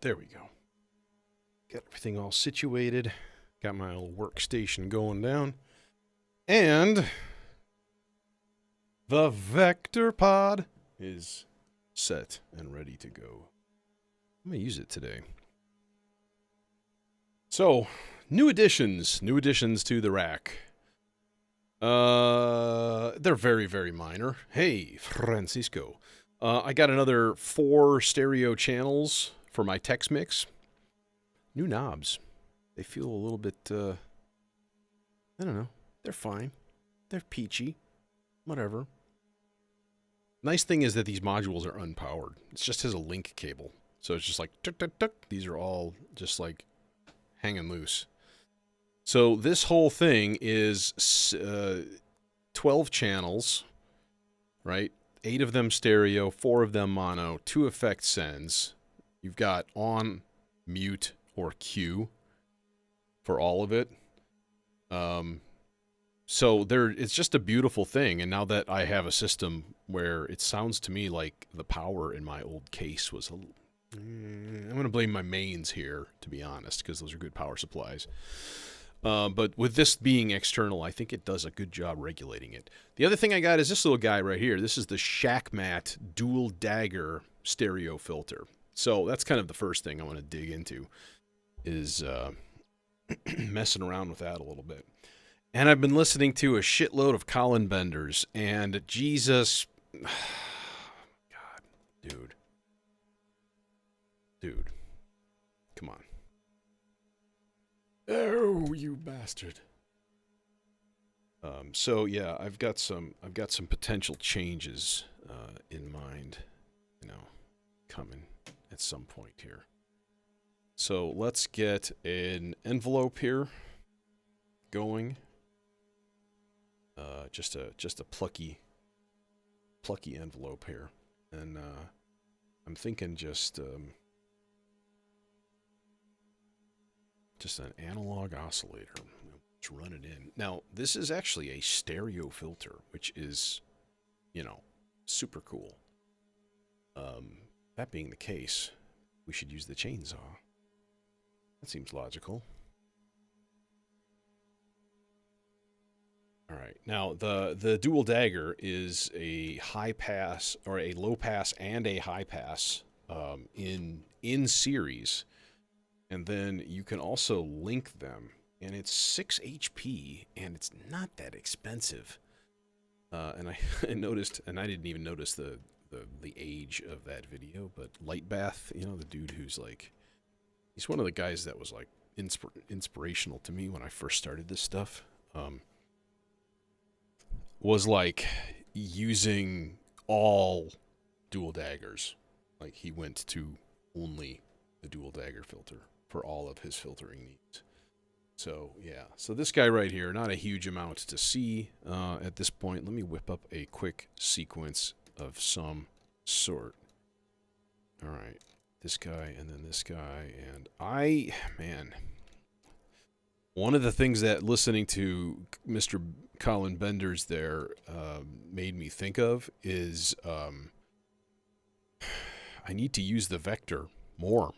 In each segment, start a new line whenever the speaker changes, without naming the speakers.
there we go. Got everything all situated. Got my little workstation going down. And the Vector Pod is set and ready to go. I'm going to use it today. So, new additions to the rack. They're very, very minor. Hey, Francisco. I got another 4 stereo channels for my Tex Mix. New knobs. They feel a little bit, I don't know. They're fine. They're peachy. Whatever. Nice thing is that these modules are unpowered. It just has a link cable. So it's just like, tuk, tuk, tuk. These are all just like hanging loose. So this whole thing is 12 channels, right? 8 of them stereo, 4 of them mono, 2 effect sends. You've got on, mute, or Q for all of it. So it's just a beautiful thing. And now that I have a system where it sounds to me like the power in my old case was I'm going to blame my mains here, to be honest, because those are good power supplies. But with this being external, I think it does a good job regulating it. The other thing I got is this little guy right here. This is the Shackmat Dual Dagger Stereo Filter. So that's kind of the first thing I want to dig into is messing around with that a little bit. And I've been listening to a shitload of Colin Benders, and Jesus, God, dude, come on. Oh, you bastard. So yeah, I've got some potential changes in mind, coming at some point here. So let's get an envelope here going. Just a plucky envelope here, and I'm thinking just an analog oscillator. Let's run it in. Now this is actually a stereo filter, which is, super cool. That being the case, we should use the chainsaw. That seems logical. All right. Now, the dual dagger is a high pass, or a low pass and a high pass in series. And then you can also link them. And it's 6 HP, and it's not that expensive. And I noticed, and I didn't even notice the age of that video, but Lightbath, the dude who's like, he's one of the guys that was like inspirational to me when I first started this stuff. Was like using all dual daggers. Like he went to only the dual dagger filter for all of his filtering needs. So yeah, so this guy right here, not a huge amount to see at this point. Let me whip up a quick sequence of some sort. All right, this guy and then this guy, and one of the things that listening to Mr. Colin Benders there made me think of is I need to use the Vector more,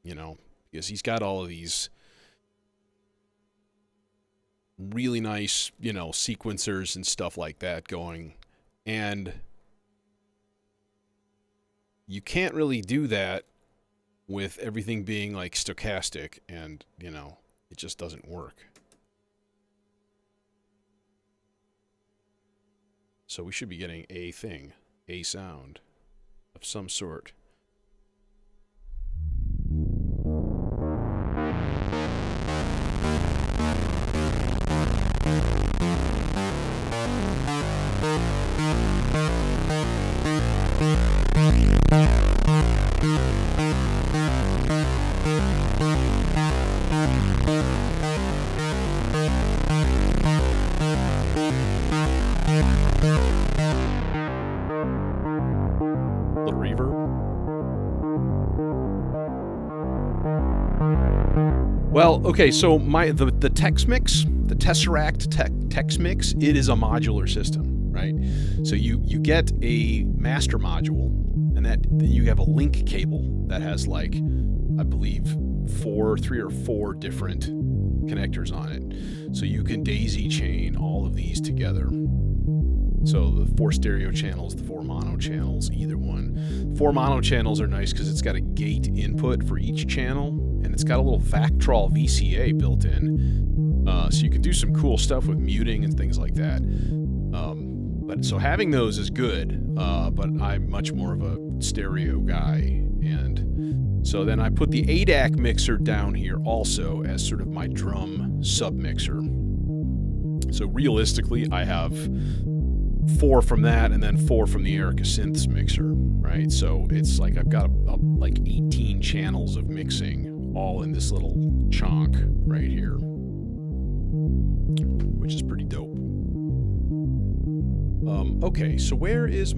because he's got all of these really nice, sequencers and stuff like that going, and you can't really do that with everything being like stochastic, and it just doesn't work. So we should be getting a sound of some sort. Little reverb. Well, okay, so the Tex Mix, the Tesseract Tex Mix, it is a modular system, right? So you get a master module, and that you have a link cable that has like I believe, 3 or 4 different connectors on it. So you can daisy chain all of these together. So the 4 stereo channels, the 4 mono channels, either one. 4 mono channels are nice because it's got a gate input for each channel, and it's got a little Vactrol VCA built in. So you can do some cool stuff with muting and things like that. But so having those is good, but I'm much more of a stereo guy. And so then I put the ADAC mixer down here also as sort of my drum sub-mixer. So realistically, I have 4 from that and then 4 from the Erica Synths mixer, right? So it's like I've got like 18 channels of mixing all in this little chunk right here, which is pretty dope. Okay, so where is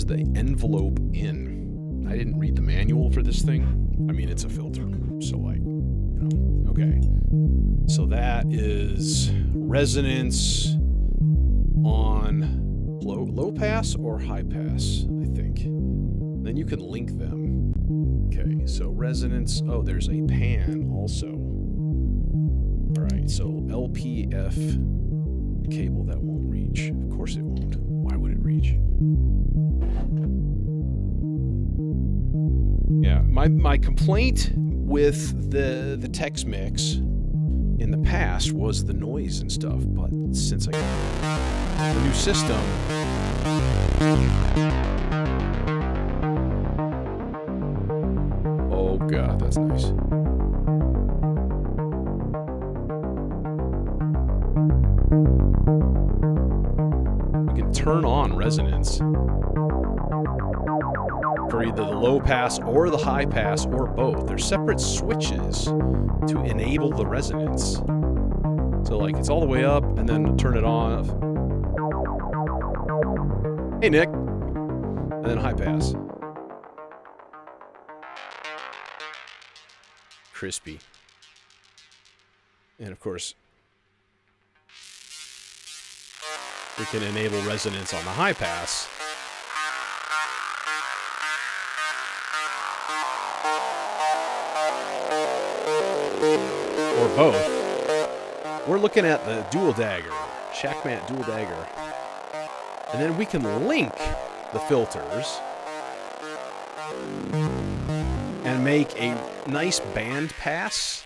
the envelope in? I didn't read the manual for this thing. I mean, it's a filter, so like, you know, okay. So that is resonance on low pass or high pass, I think. Then you can link them. Okay, so resonance, oh, there's a pan also. All right, so LPF cable that won't reach. Of course it won't. Why would it reach? Yeah, my complaint with the Tex Mix in the past was the noise and stuff, but since I got the new system, oh god, that's nice. We can turn on resonance for either the low pass or the high pass or both. There's separate switches to enable the resonance. So like it's all the way up and then turn it off. Hey Nick. And then high pass. Crispy. And of course, we can enable resonance on the high pass. Or both. We're looking at the dual dagger, Shackmat dual dagger. And then we can link the filters and make a nice band pass.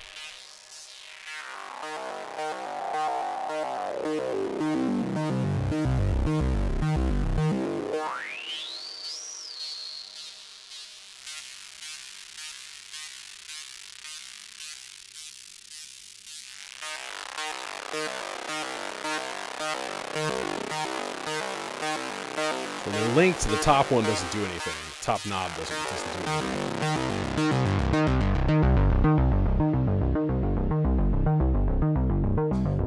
When they're linked, the top one doesn't do anything. The top knob doesn't do anything.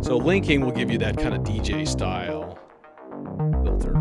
So linking will give you that kind of DJ style filter.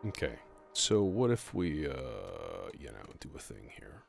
Okay, so what if we, do a thing here?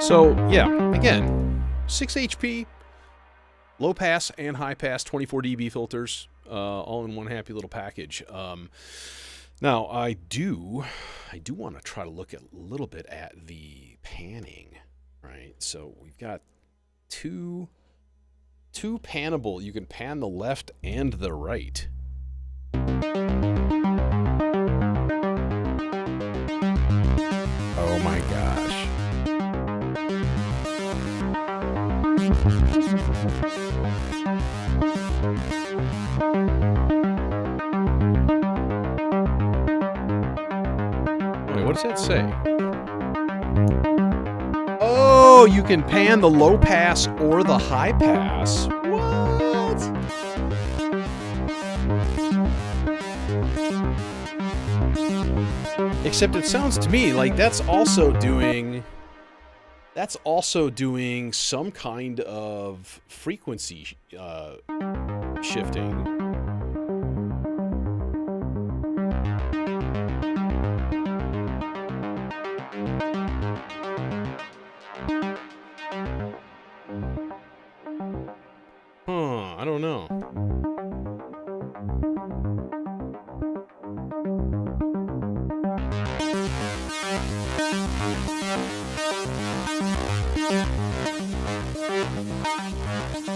So, yeah, again, 6 HP, low pass and high pass 24 dB filters, all in one happy little package. Now, I do want to try to look a little bit at the panning, right? So we've got two pannable. You can pan the left and the right. Oh my gosh. Wait, what does that say? Oh, you can pan the low pass or the high pass. What? Except it sounds to me like that's also doing some kind of frequency shifting. I don't know.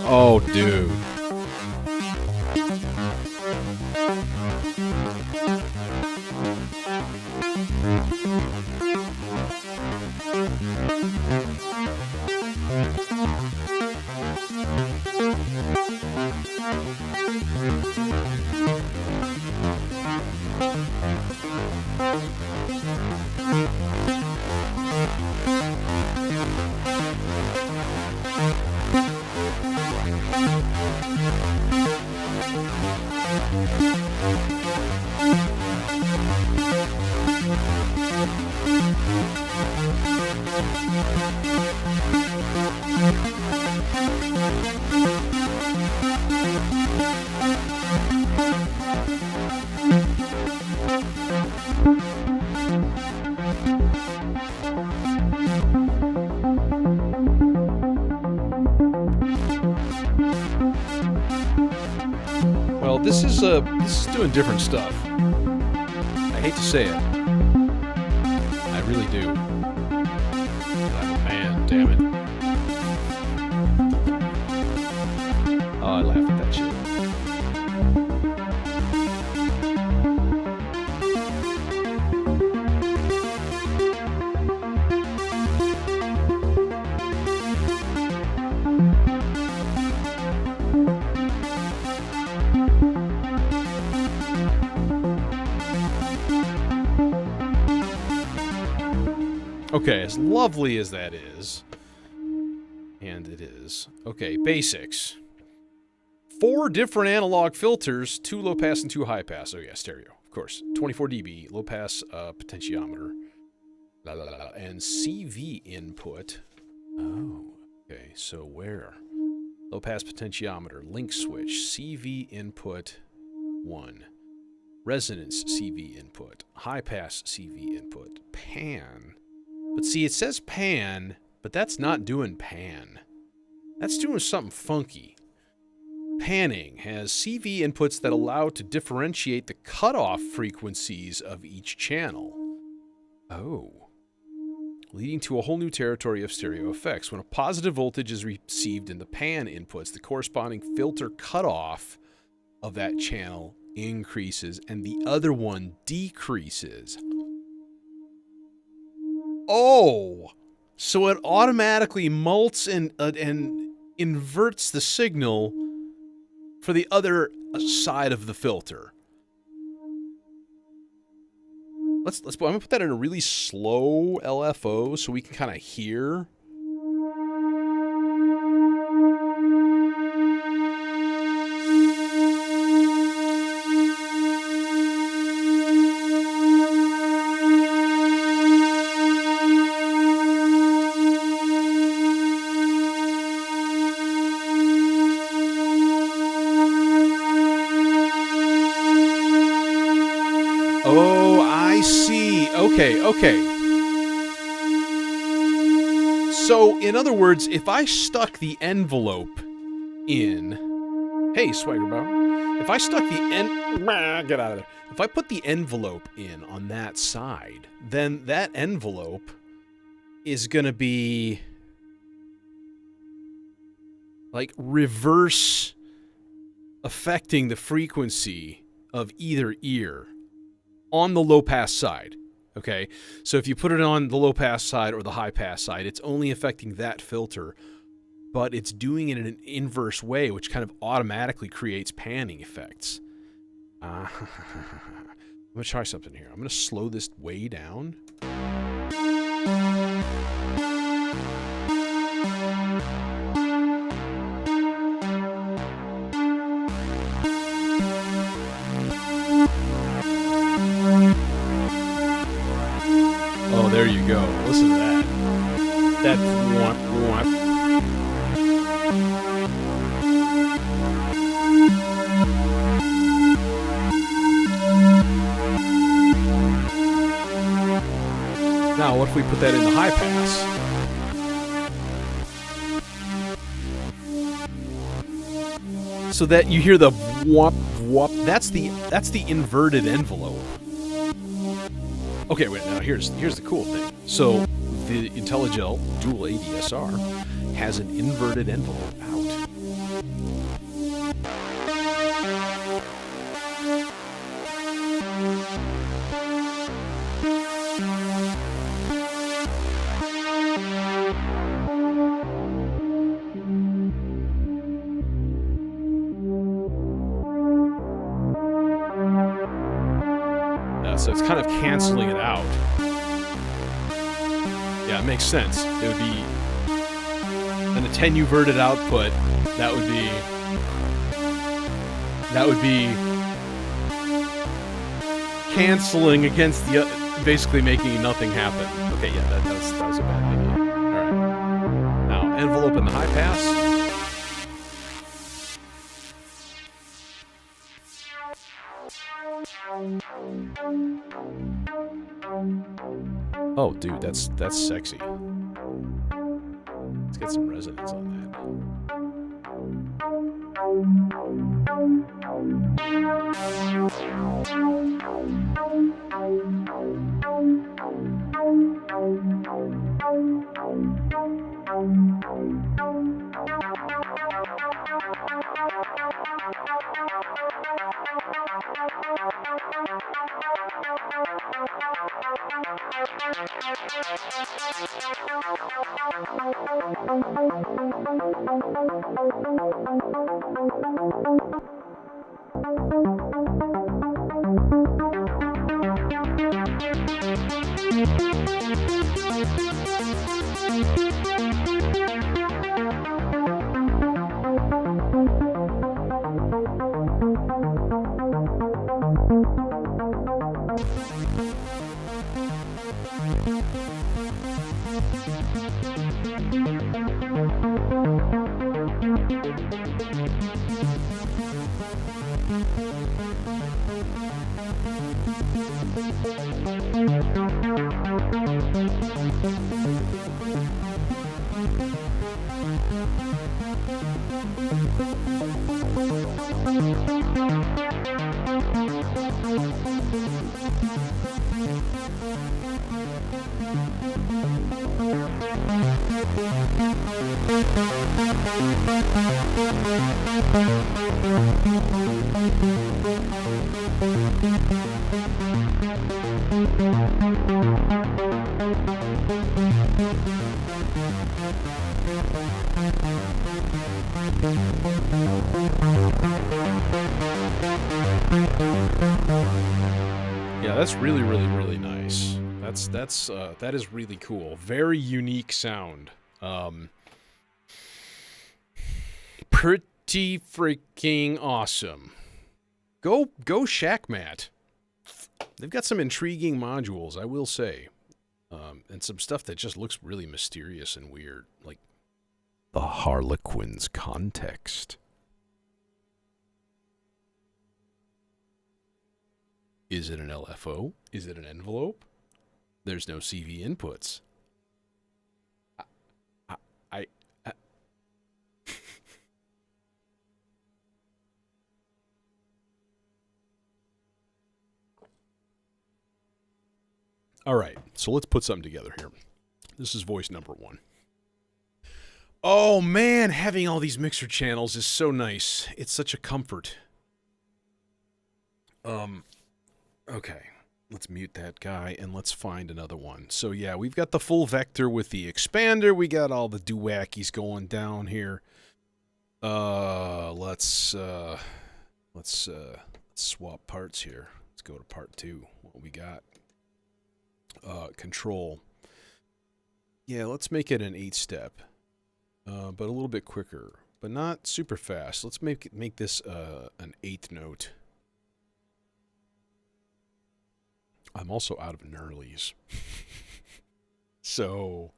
Oh, dude. Well, this is doing different stuff. I hate to say it. I really do. Man, damn it. Oh, I laugh at that shit. Okay, as lovely as that is, and it is. Okay, basics. 4 different analog filters, 2 low pass and 2 high pass. Oh yeah, stereo, of course. 24 dB, low pass potentiometer. And CV input. Oh, okay, so where? Low pass potentiometer, link switch, CV input 1. Resonance CV input, high pass CV input, pan. But see, it says pan, but that's not doing pan. That's doing something funky. Panning has CV inputs that allow to differentiate the cutoff frequencies of each channel. Oh. Leading to a whole new territory of stereo effects. When a positive voltage is received in the pan inputs, the corresponding filter cutoff of that channel increases and the other one decreases. Oh, so it automatically mults and inverts the signal for the other side of the filter. I'm gonna put that in a really slow LFO so we can kind of hear. Okay. So, in other words, if I stuck the envelope in... Hey, Swaggerbow. If I stuck the get out of there. If I put the envelope in on that side, then that envelope is going to be like reverse affecting the frequency of either ear on the low pass side. Okay, so if you put it on the low pass side or the high pass side, it's only affecting that filter, but it's doing it in an inverse way, which kind of automatically creates panning effects. I'm going to try something here. I'm going to slow this way down. Oh, there you go. Listen to that. That whomp, whomp. Now, what if we put that in the high pass? So that you hear the whomp, whomp. That's the inverted envelope. Okay, wait, now here's the cool thing. So the IntelliGel Dual ADSR has an inverted envelope out. So it's kind of canceling it out. Yeah, it makes sense. It would be an attenuverted output. That would be canceling against the basically making nothing happen. Okay, yeah, that was a bad idea. All right. Now envelope in the high pass. Oh, dude, that's sexy. Let's get some resonance on that. Yeah, that's really, really, really nice. That is really cool. Very unique sound. Pretty freaking awesome. Go Shackmat. They've got some intriguing modules, I will say. And some stuff that just looks really mysterious and weird. Like the Harlequin's context. Is it an LFO? Is it an envelope? There's no CV inputs. All right, so let's put something together here. This is voice number 1. Oh man, having all these mixer channels is so nice. It's such a comfort. Okay. Let's mute that guy and let's find another one. So yeah, we've got the full vector with the expander. We got all the doo-wackies going down here. Let's swap parts here. Let's go to part 2. What we got? Control. Yeah, let's make it an 8-step. But a little bit quicker, but not super fast. Let's make this an 8th note. I'm also out of knurlies. So,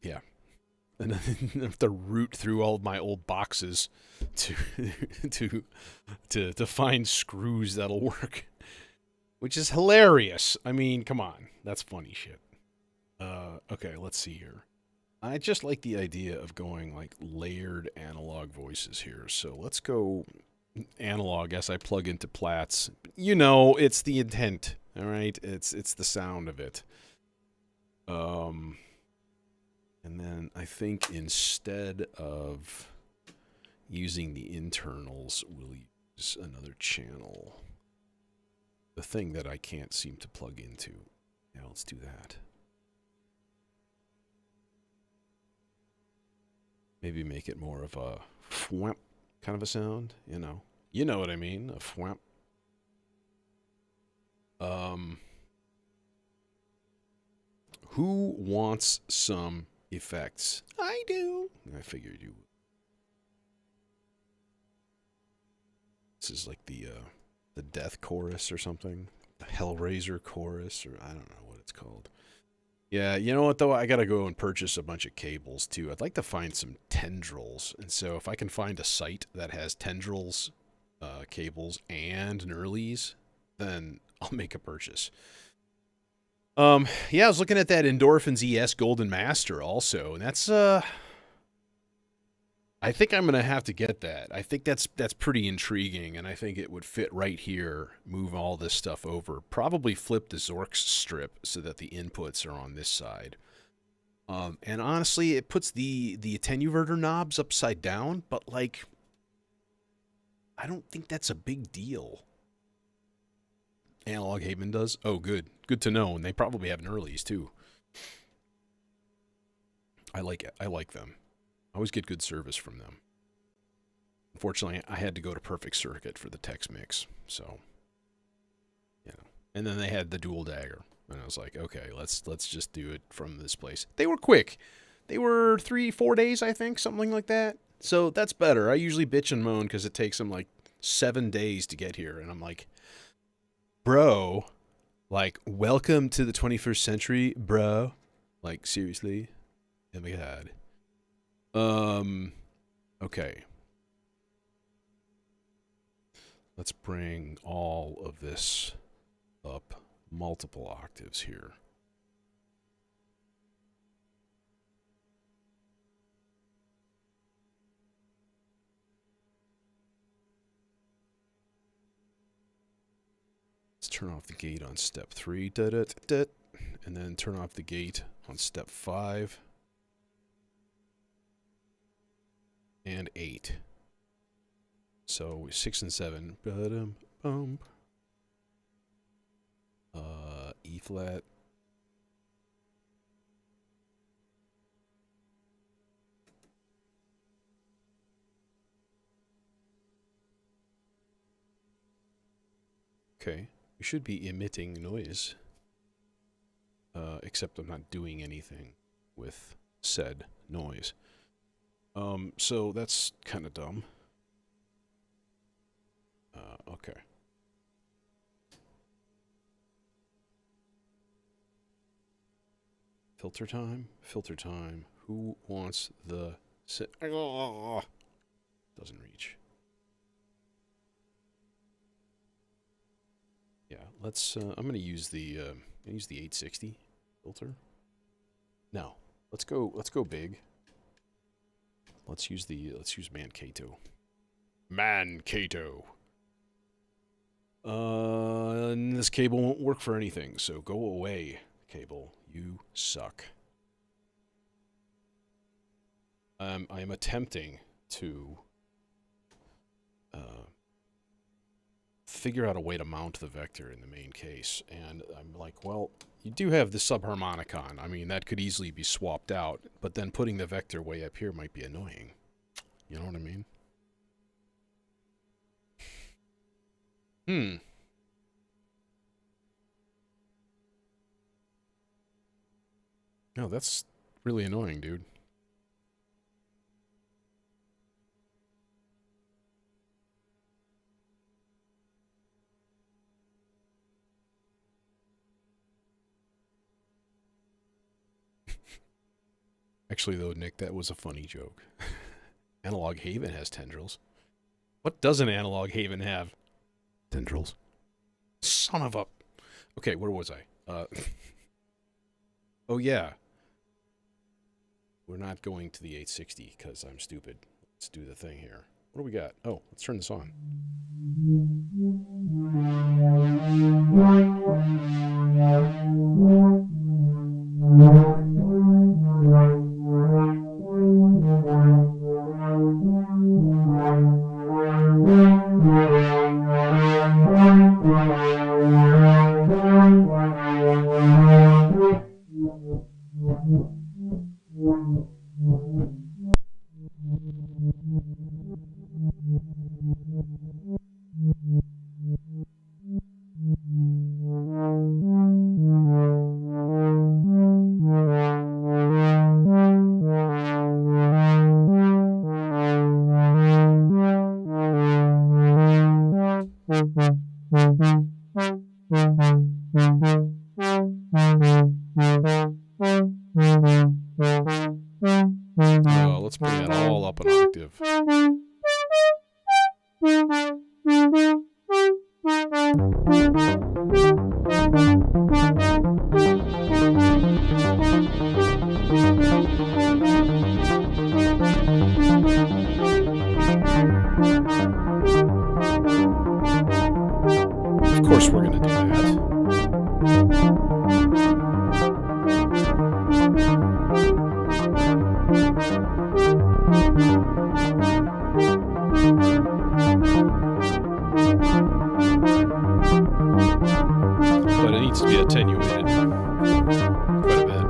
yeah. And then I have to root through all of my old boxes to find screws that'll work. Which is hilarious. I mean, come on. That's funny shit. Okay, let's see here. I just like the idea of going like layered analog voices here. So let's go analog as I plug into Platts. You know, it's the intent, all right? It's the sound of it. And then I think instead of using the internals, we'll use another channel. The thing that I can't seem to plug into. Yeah, let's do that. Maybe make it more of a fwamp kind of a sound, you know. You know what I mean, a fwamp. Who wants some effects? I do. I figured you would. This is like the death chorus or something. The Hellraiser chorus, or I don't know what it's called. Yeah, you know what, though? I gotta go and purchase a bunch of cables, too. I'd like to find some tendrils. And so if I can find a site that has tendrils, cables, and knurlies, then I'll make a purchase. Yeah, I was looking at that Endorphins ES Golden Master also, and that's, I think I'm going to have to get that. I think that's pretty intriguing, and I think it would fit right here. Move all this stuff over. Probably flip the Zorks strip so that the inputs are on this side. And honestly, it puts the attenuverter knobs upside down, but, like, I don't think that's a big deal. Analog Haven does? Oh, good. Good to know, and they probably have knurlies, too. I like it. I like them. I always get good service from them. Unfortunately, I had to go to Perfect Circuit for the Tex Mix, so, you know. And then they had the dual dagger, and I was like, okay, let's just do it from this place. They were quick. They were 3-4 days, I think, something like that. So that's better. I usually bitch and moan because it takes them like 7 days to get here, and I'm like, bro, like, welcome to the 21st century, bro. Like, seriously? Oh my god. Okay. Let's bring all of this up multiple octaves here. Let's turn off the gate on step 3, and then turn off the gate on step 5. And 8. So 6 and 7. E flat. Okay, we should be emitting noise. Except I'm not doing anything with said noise. So that's kind of dumb. Okay. Filter time? Filter time. Who wants the... Doesn't reach. Yeah, let's... I'm going to use the 860 filter. No. Let's go big. Let's use Mankato. Mankato. And this cable won't work for anything, so go away, cable. You suck. I am attempting to figure out a way to mount the vector in the main case, and I'm like, well, you do have the subharmonicon. I mean, that could easily be swapped out, but then putting the vector way up here might be annoying. You know what I mean? No, that's really annoying, dude. Actually, though, Nick, that was a funny joke. Analog Haven has tendrils. What doesn't Analog Haven have? Tendrils. Son of a... Okay, where was I? Oh, yeah. We're not going to the 860 because I'm stupid. Let's do the thing here. What do we got? Oh, let's turn this on. Let's bring that all up an octave. Of course we're going to do that. But it needs to be attenuated quite a bit.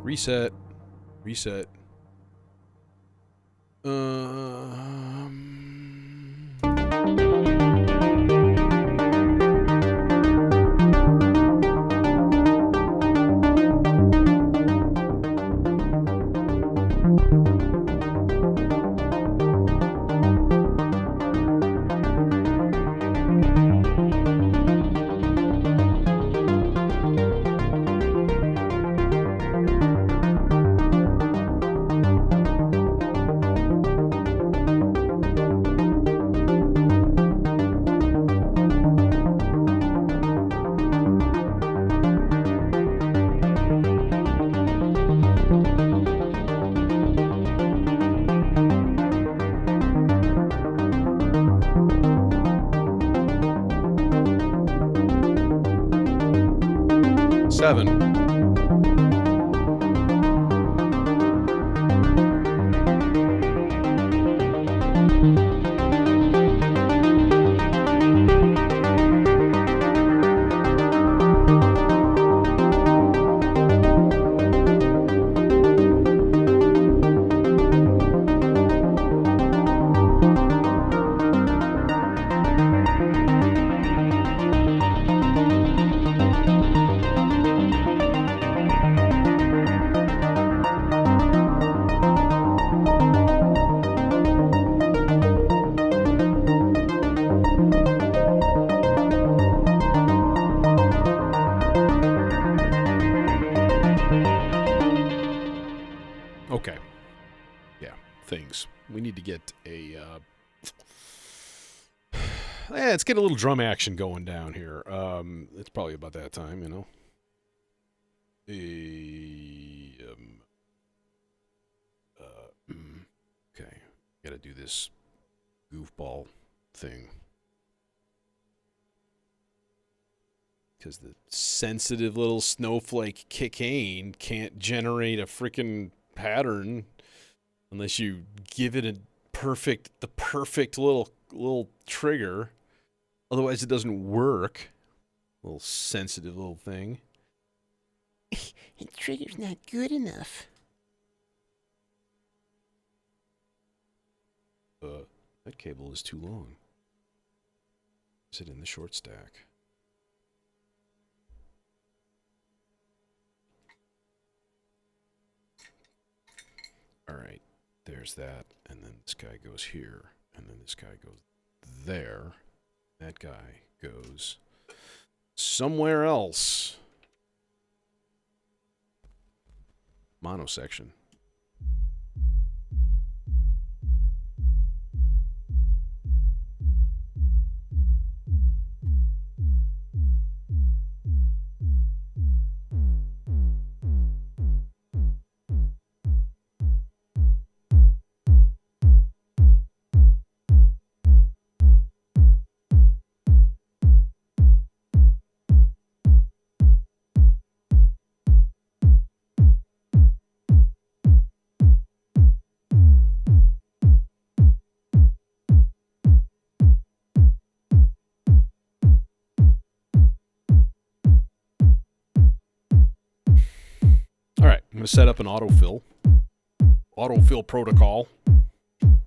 Reset. Reset. 7. Okay. Yeah, things. We need to get a... let's get a little drum action going down here. It's probably about that time, you know. Okay. Gotta do this goofball thing. Because the sensitive little snowflake cocaine can't generate a freaking pattern unless you give it the perfect little trigger. Otherwise, it doesn't work. Little sensitive little thing. The trigger's not good enough. That cable is too long. Is it in the short stack? All right, there's that, and then this guy goes here, and then this guy goes there. That guy goes somewhere else. Mono section. I'm going to set up an autofill protocol. I'm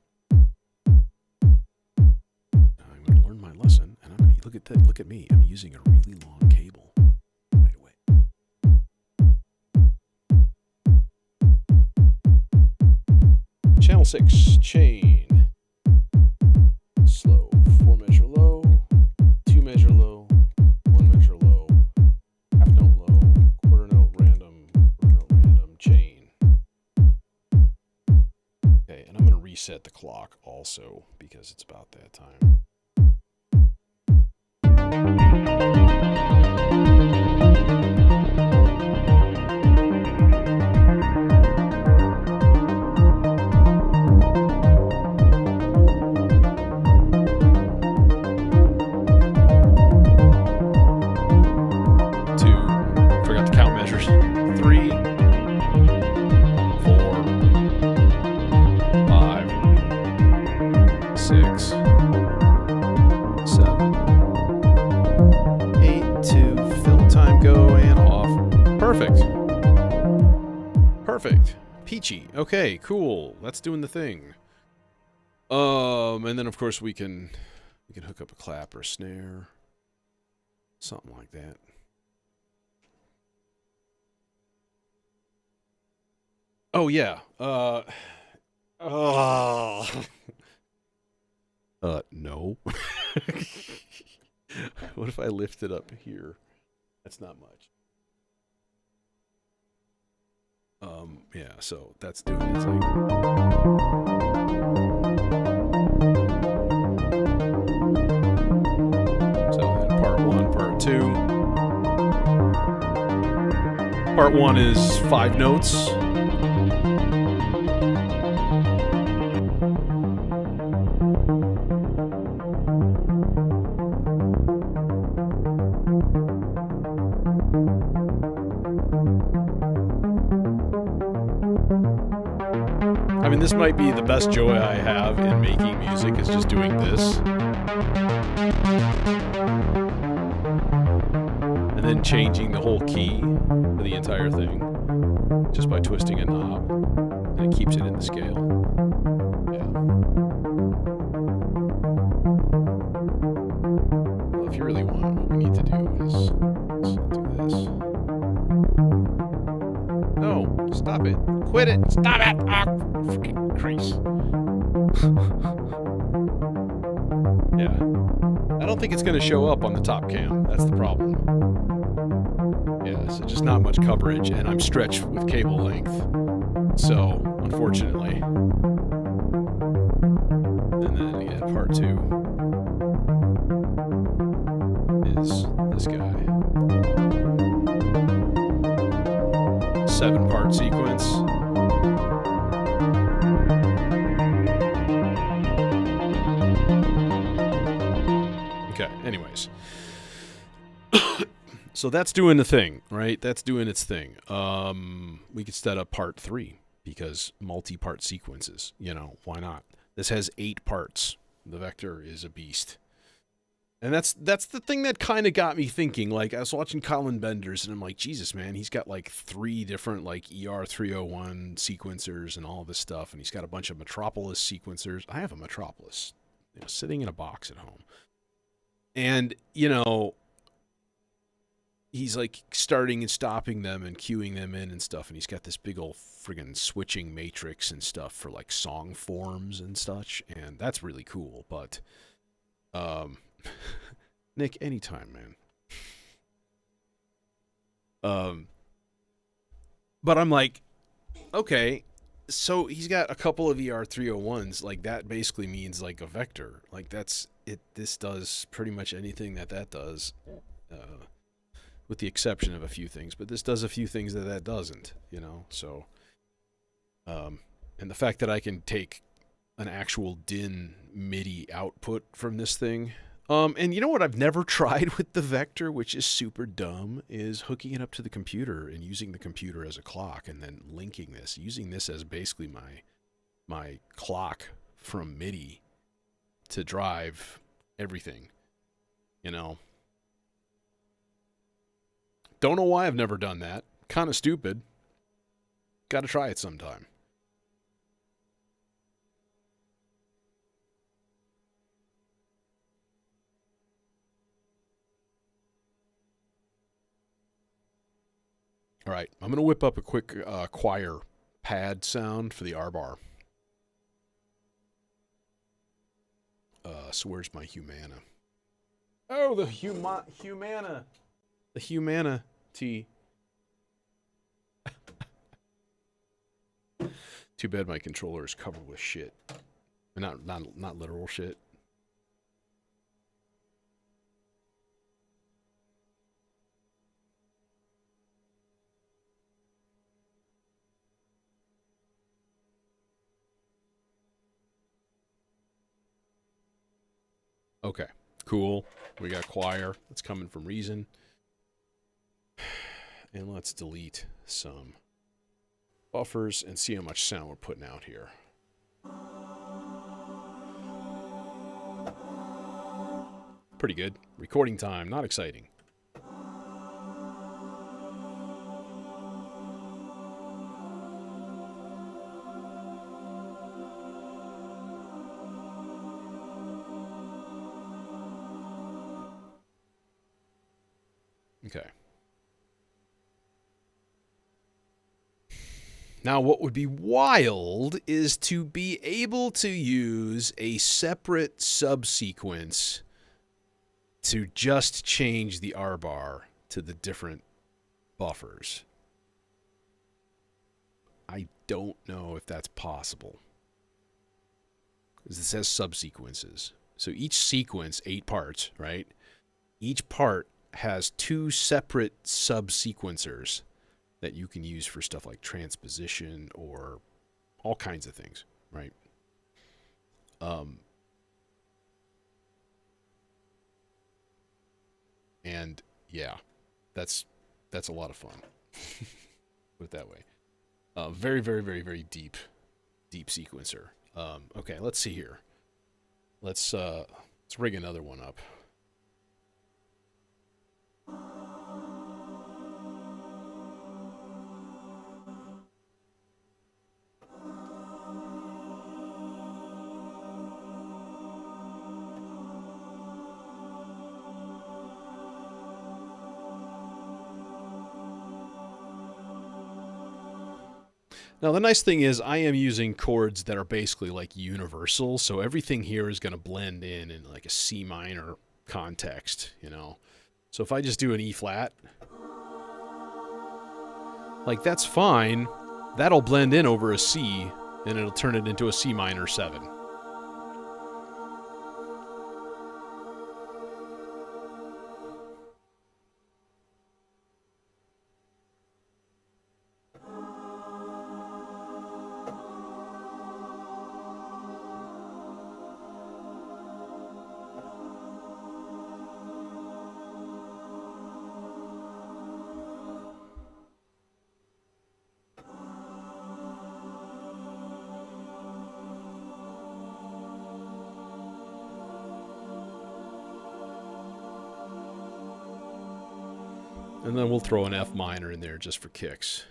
going to learn my lesson, and I'm going to look at me. I'm using a really long cable right away. Channel 6 chain. Slow. 4 measure low, 2 measure low, 1 measure low, half note low, quarter note random, chain. Okay, and I'm going to reset the clock also because it's about that time. Forgot to count measures. 3, 4, 5, 6, 7, 8, 2, fill time, go, and off. Perfect. Perfect. Peachy. Okay, cool. That's doing the thing. And then of course we can hook up a clap or a snare. Something like that. Oh yeah. No. What if I lift it up here? That's not much. Yeah, so that's doing its thing. So then part 1, part 2. Part 1 is 5 notes. this might be the best joy I have in making music, is just doing this. And then changing the whole key for the entire thing just by twisting a knob, and it keeps it in the scale. Yeah. Well, if you really want it, what we need to do is do this. No, stop it. Quit it. Stop it. Ah, freaking Christ. Yeah. I don't think it's going to show up on the top cam. That's the problem. Yeah, so just not much coverage, and I'm stretched with cable length. So, unfortunately. And then, yeah, part 2 is this guy. 7-part sequence. Okay, anyways. So that's doing the thing, right? That's doing its thing. We could set up part 3 because multi-part sequences, why not? This has 8 parts. The Vector is a beast. And that's the thing that kind of got me thinking. Like, I was watching Colin Benders, and I'm like, Jesus, man, he's got like 3 different like ER301 sequencers and all this stuff, and he's got a bunch of Metropolis sequencers. I have a Metropolis, sitting in a box at home. And, he's like starting and stopping them and queuing them in and stuff, and he's got this big old friggin' switching matrix and stuff for like song forms and such, and that's really cool. But Nick, anytime, man. But I'm like, okay, so he's got a couple of ER301s. Like, that basically means like a vector. Like, that's it. This does pretty much anything that does, with the exception of a few things. But this does a few things that doesn't, So, and the fact that I can take an actual DIN MIDI output from this thing. And you know what I've never tried with the Vector, which is super dumb, is hooking it up to the computer and using the computer as a clock, and then linking this, using this as basically my clock from MIDI to drive everything, Don't know why I've never done that. Kind of stupid. Got to try it sometime. All right, I'm going to whip up a quick choir pad sound for the R-bar. So where's my Humana? Oh, the Humana. The Humanity. Too bad my controller is covered with shit. Not literal shit. Okay, cool. We got choir. That's coming from Reason. And let's delete some buffers and see how much sound we're putting out here. Pretty good. Recording time, not exciting. Okay. Now, what would be wild is to be able to use a separate subsequence to just change the R-bar to the different buffers. I don't know if that's possible. Because this has subsequences. So each sequence, 8 parts, right? Each part has 2 separate subsequencers that you can use for stuff like transposition or all kinds of things, right? And yeah, that's a lot of fun. Put it that way. Very, very, very, very deep deep sequencer. Okay, let's see here. Let's rig another one up. Now, the nice thing is I am using chords that are basically like universal, so everything here is going to blend in like a C minor context, you know. So if I just do an E flat, like that's fine. That'll blend in over a C, and it'll turn it into a C minor 7. And then we'll throw an F minor in there just for kicks.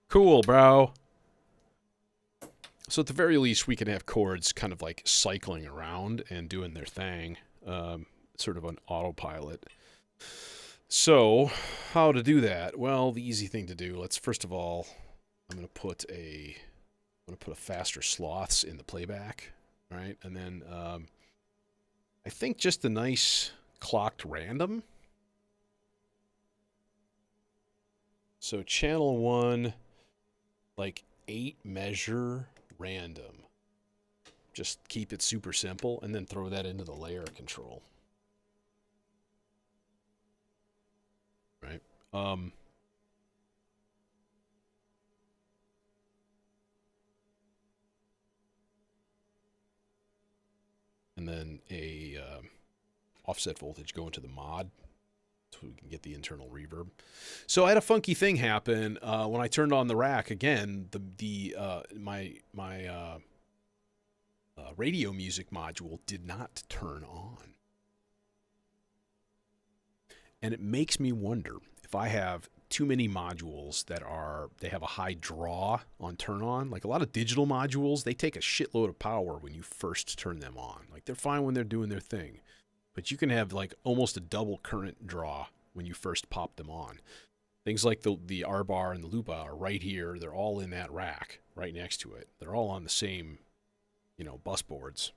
Cool, bro. So at the very least, we can have chords kind of like cycling around and doing their thing, sort of an autopilot. So, how to do that? Well, the easy thing to do. Let's first of all, I'm going to put a faster sloths in the playback, right? And then I think just a nice clocked random. So channel 1, like 8 measure random. Just keep it super simple, and then throw that into the layer control. Right. And then a offset voltage going to the mod, so we can get the internal reverb. So I had a funky thing happen when I turned on the rack again. My radio music module did not turn on. And it makes me wonder if I have too many modules that they have a high draw on turn on. Like a lot of digital modules, they take a shitload of power when you first turn them on. Like they're fine when they're doing their thing, but you can have like almost a double current draw when you first pop them on. Things like the R bar and the loop bar are right here. They're all in that rack right next to it. They're all on the same, bus boards.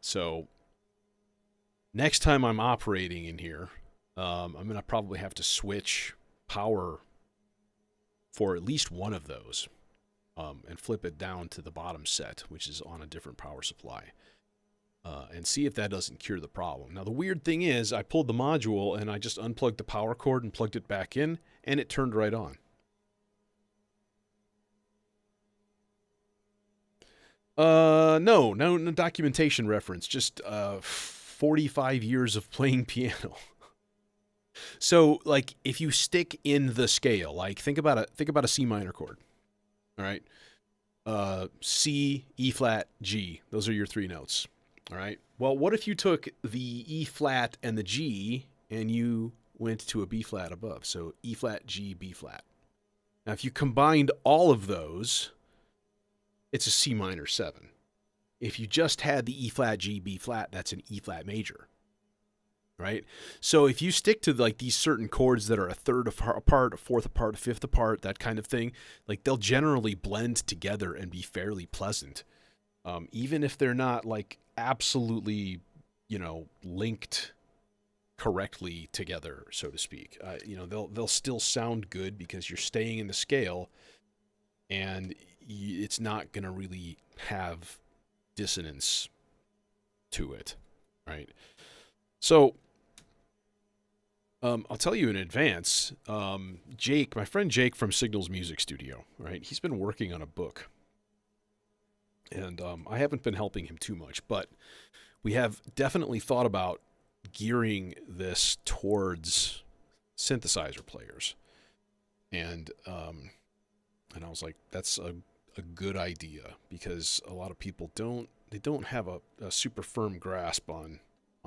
So next time I'm operating in here, I'm going to probably have to switch power for at least one of those and flip it down to the bottom set, which is on a different power supply, and see if that doesn't cure the problem. Now, the weird thing is I pulled the module and I just unplugged the power cord and plugged it back in, and it turned right on. No documentation reference, just 45 years of playing piano. So, like, if you stick in the scale, like think about a C minor chord, all right? C, E flat, G. Those are your 3 notes, all right? Well, what if you took the E flat and the G and you went to a B flat above? So E flat, G, B flat. Now, if you combined all of those, it's a C minor 7. If you just had the E flat, G, B flat, that's an E flat major. Right? So if you stick to like these certain chords that are a third apart, a fourth apart, a fifth apart, that kind of thing, like they'll generally blend together and be fairly pleasant. Even if they're not like absolutely, linked correctly together, so to speak. They'll still sound good because you're staying in the scale, and it's not going to really have dissonance to it, right? So I'll tell you in advance, Jake, my friend Jake from Signals Music Studio, right? He's been working on a book. And I haven't been helping him too much, but we have definitely thought about gearing this towards synthesizer players. And I was like, that's a good idea, because a lot of people don't have a super firm grasp on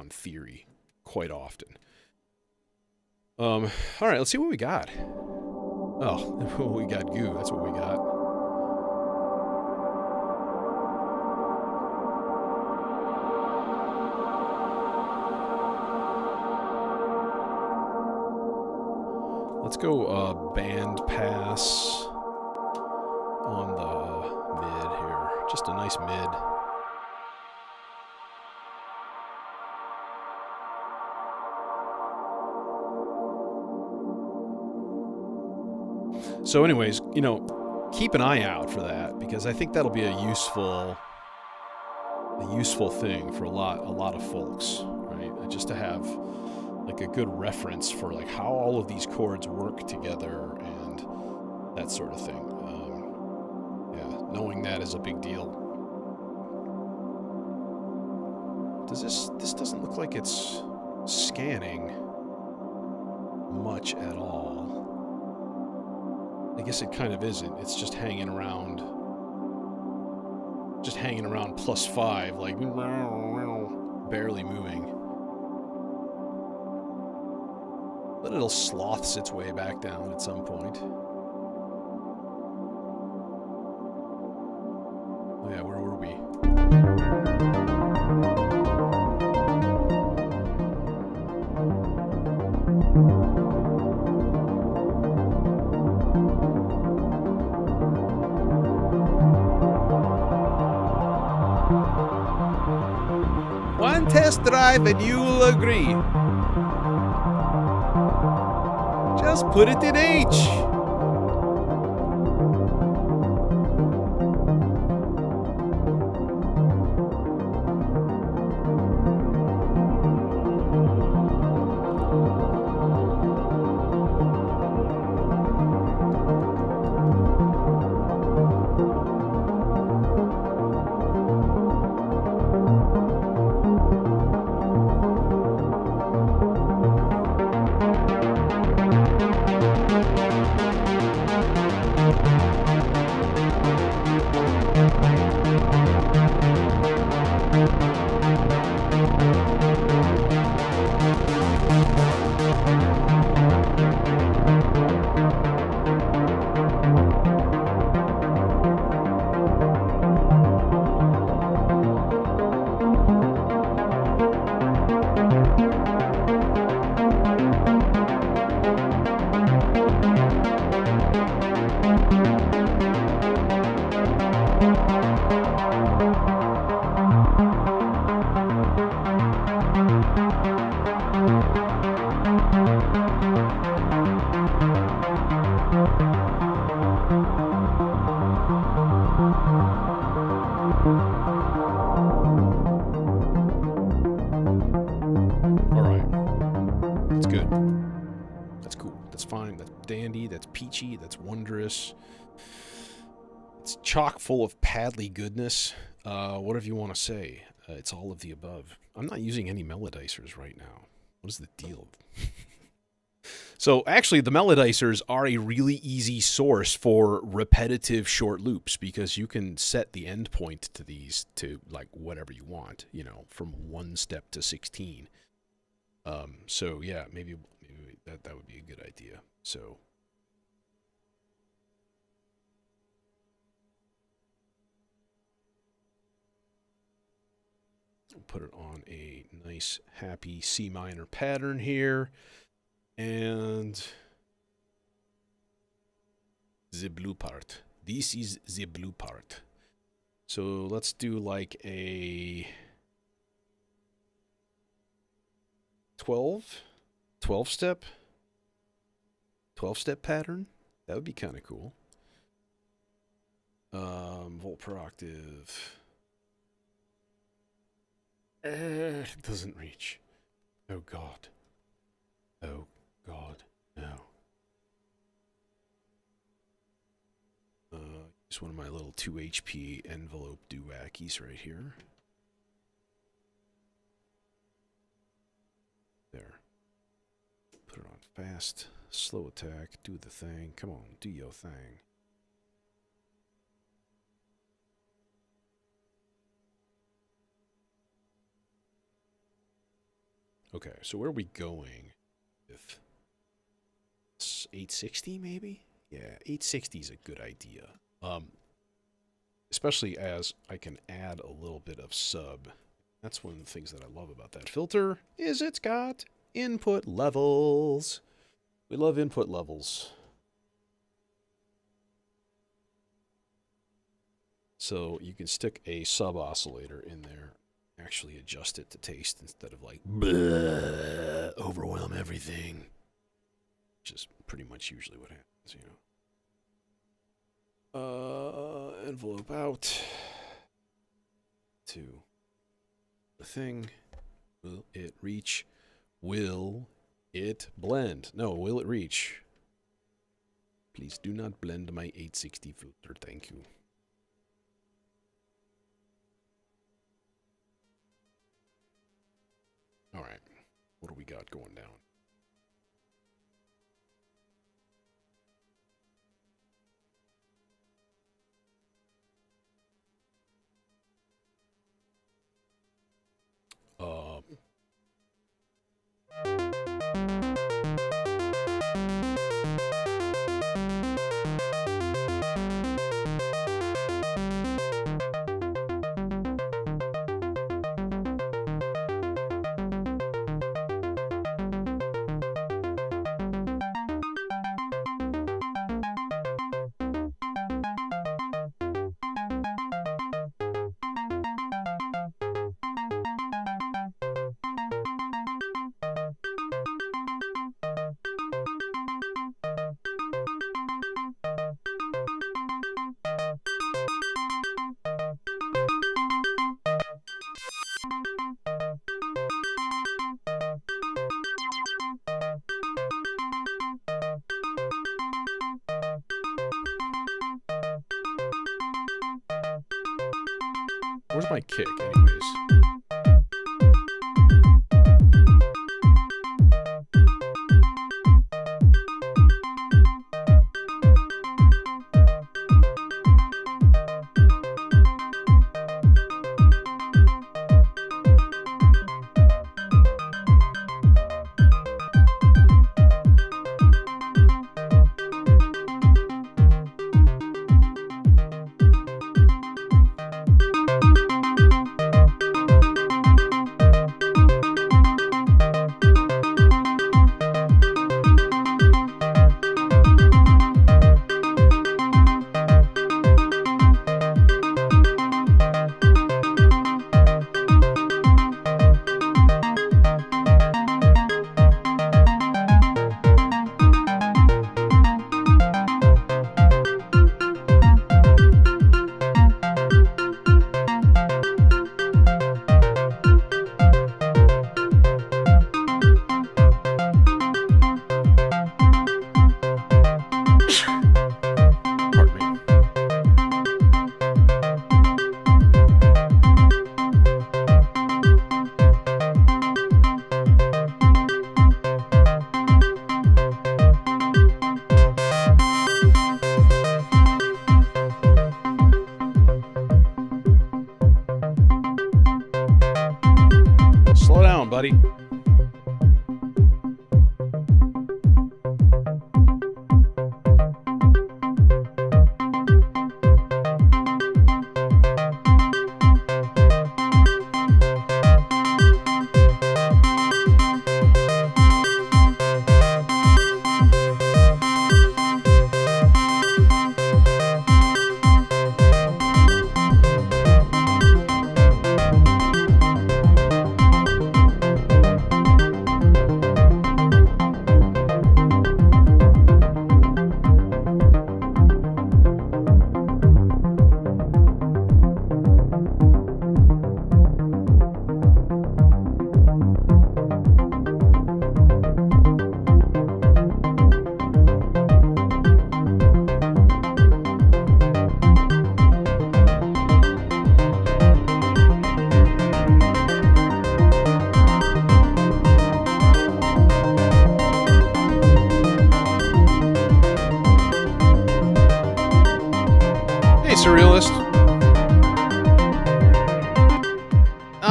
theory quite often. All right, let's see what we got. Oh, we got goo. That's what we got. Let's go band pass on the mid here. Just a nice mid. So anyways, keep an eye out for that, because I think that'll be a useful thing for a lot of folks, right? Just to have like a good reference for like how all of these chords work together and that sort of thing. Yeah, knowing that is a big deal. This doesn't look like it's scanning much at all. I guess it kind of isn't. It's just hanging around +5, like barely moving. But it'll sloths its way back down at some point. Oh yeah, where were we? One test drive and you'll agree. Just put it in H. That's wondrous. It's chock full of paddly goodness. Whatever you want to say. It's all of the above. I'm not using any melodicers right now. What is the deal? So actually, the melodicers are a really easy source for repetitive short loops, because you can set the endpoint to these to like whatever you want, from 1 step to 16. So yeah, maybe that would be a good idea. So. Put it on a nice, happy C minor pattern here. And the blue part. This is the blue part. So let's do like a 12 step pattern. That would be kind of cool. Volt per octave. It doesn't reach. Oh God. Oh God. No. It's one of my little 2 HP envelope doohickeys right here. There. Put it on fast, slow attack, do the thing. Come on, do your thing. Okay, so where are we going? If 860 maybe? Yeah, 860 is a good idea. Especially as I can add a little bit of sub. That's one of the things that I love about that filter, is it's got input levels. We love input levels. So you can stick a sub oscillator in there, actually adjust it to taste instead of like bleh, overwhelm everything, which is pretty much usually what happens, you know. Envelope out to the thing. Will it reach? Will it blend? No, will it reach? Please do not blend my 860 filter, thank you. All right, what do we got going down? Where's my kick, anyways? Slow down, buddy.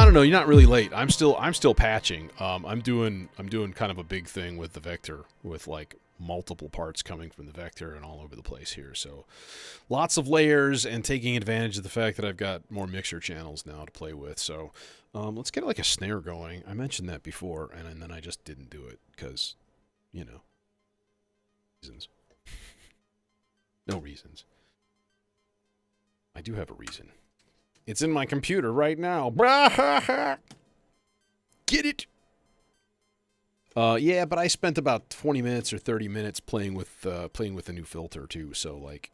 don't know. You're not really late. I'm still patching. I'm doing kind of a big thing with the vector, with like multiple parts coming from the vector and all over the place here. So lots of layers and taking advantage of the fact that I've got more mixer channels now to play with. So let's get like a snare going. I mentioned that before, and then I just didn't do it because, you know, reasons. No reasons. I do have a reason. It's in my computer right now. Get it? Yeah, but I spent about 20 minutes or 30 minutes playing with a new filter too. So like,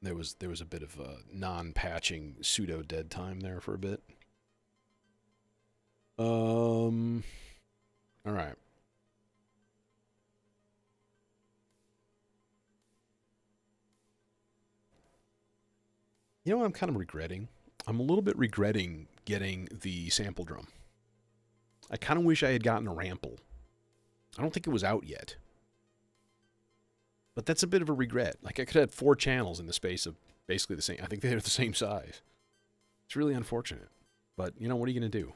there was a bit of a non-patching pseudo dead time there for a bit. All right. You know what I'm kind of regretting? I'm a little bit regretting getting the sample drum. I kind of wish I had gotten a rample. I don't think it was out yet. But that's a bit of a regret. Like, I could have 4 channels in the space of basically the same. I think they're the same size. It's really unfortunate. But, you know, what are you going to do?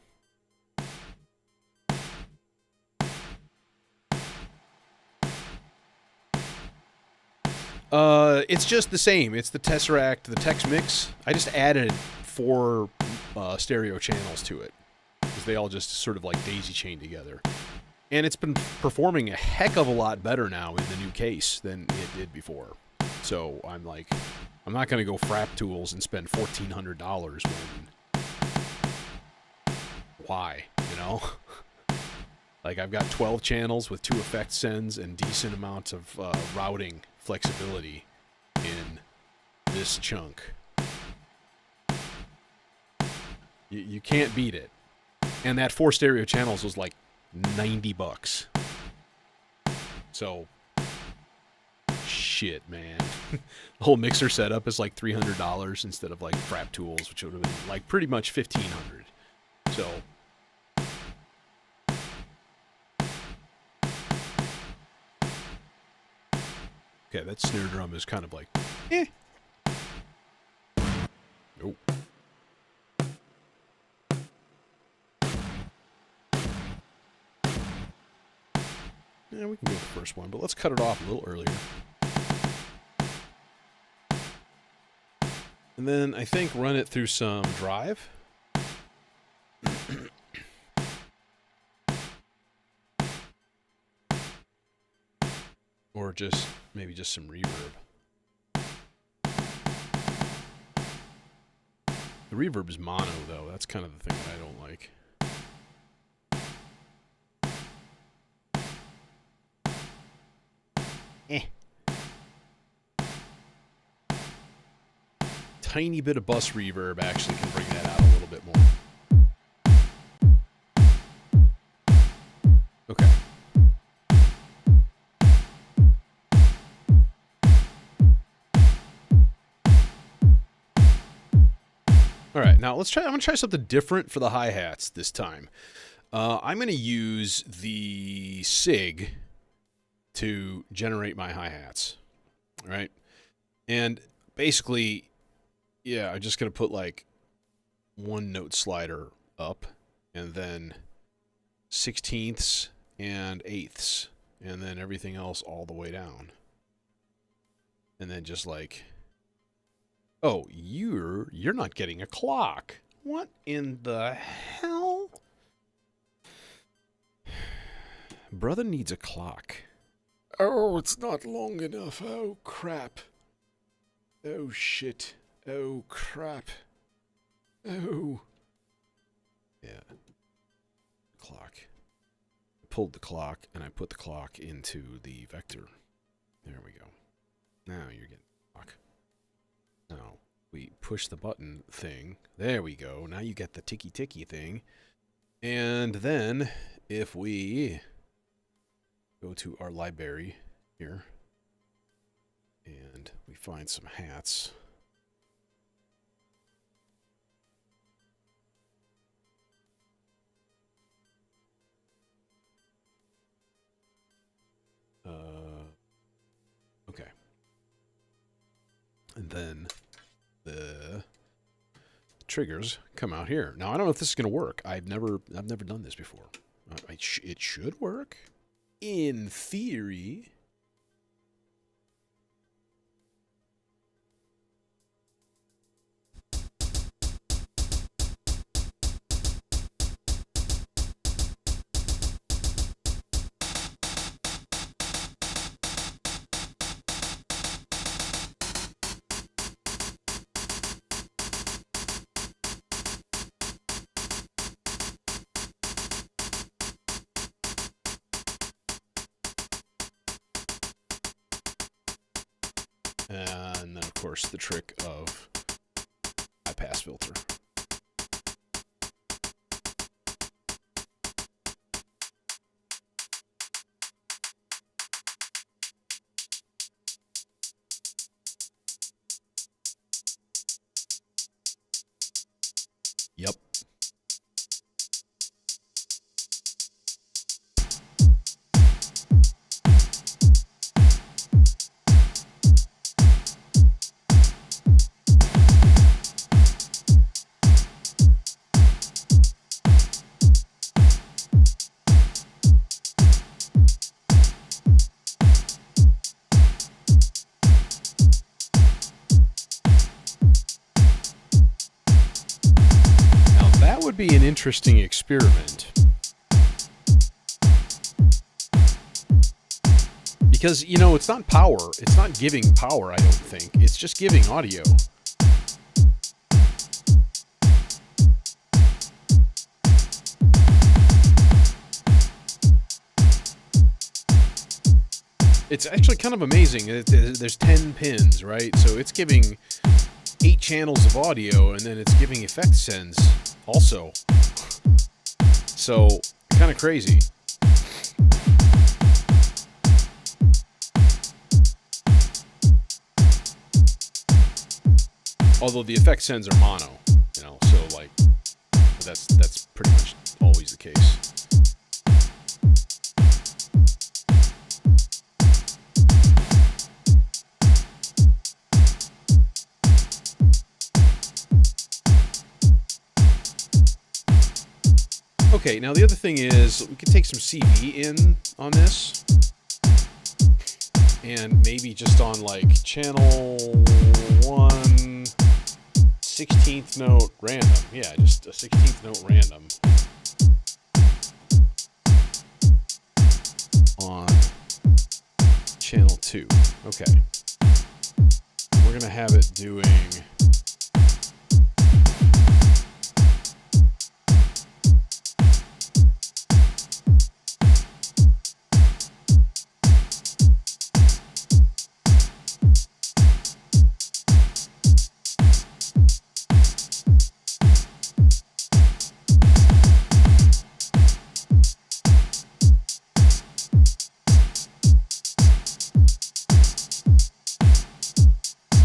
It's just the same. It's the Tesseract, the Tex Mix. I just added 4 stereo channels to it, because they all just sort of like daisy chain together. And it's been performing a heck of a lot better now in the new case than it did before. So I'm like, I'm not going to go Frap Tools and spend $1,400 when... Why, you know? Like, I've got 12 channels with 2 effect sends and decent amounts of routing flexibility in this chunk. You can't beat it. And that 4 stereo channels was like $90. So, shit, man. The whole mixer setup is like $300 instead of like Frap Tools, which would have been like pretty much $1,500. So, okay, that snare drum is kind of like, eh. Nope. Yeah, we can go with the first one, but let's cut it off a little earlier. And then I think run it through some drive. Or just, maybe just some reverb. The reverb is mono, though. That's kind of the thing that I don't like. Tiny bit of bus reverb actually can bring that out a little bit more. Okay. All right, now let's try. I'm gonna try something different for the hi-hats this time. I'm gonna use the SIG to generate my hi-hats. All right, and basically, yeah, I'm just gonna put like 1 note slider up, and then 16ths and 8ths, and then everything else all the way down, and then just like, oh, you're not getting a clock. What in the hell? Brother needs a clock. Oh, it's not long enough. Oh, crap. Oh, shit. Oh, crap. Oh. Yeah. Clock. I pulled the clock, and I put the clock into the vector. There we go. Now you're getting the clock. Now, we push the button thing. There we go. Now you get the ticky-ticky thing. And then, if we go to our library here, and we find some hats. Okay. And then the triggers come out here. Now I don't know if this is going to work. I've never done this before. It should work in theory. And then, of course, the trick of high pass filter. Yep. Would be an interesting experiment, because it's not power, it's not giving power, I don't think, it's just giving audio. It's actually kind of amazing. There's 10 pins, right? So it's giving 8 channels of audio, and then it's giving effect sends also. So, kind of crazy. Although the effect sends are mono, so like that's pretty much always the case. Okay, now the other thing is we could take some CV in on this, and maybe just on like channel 1, 16th note random. Yeah, just a 16th note random on channel 2. Okay, we're gonna have it doing.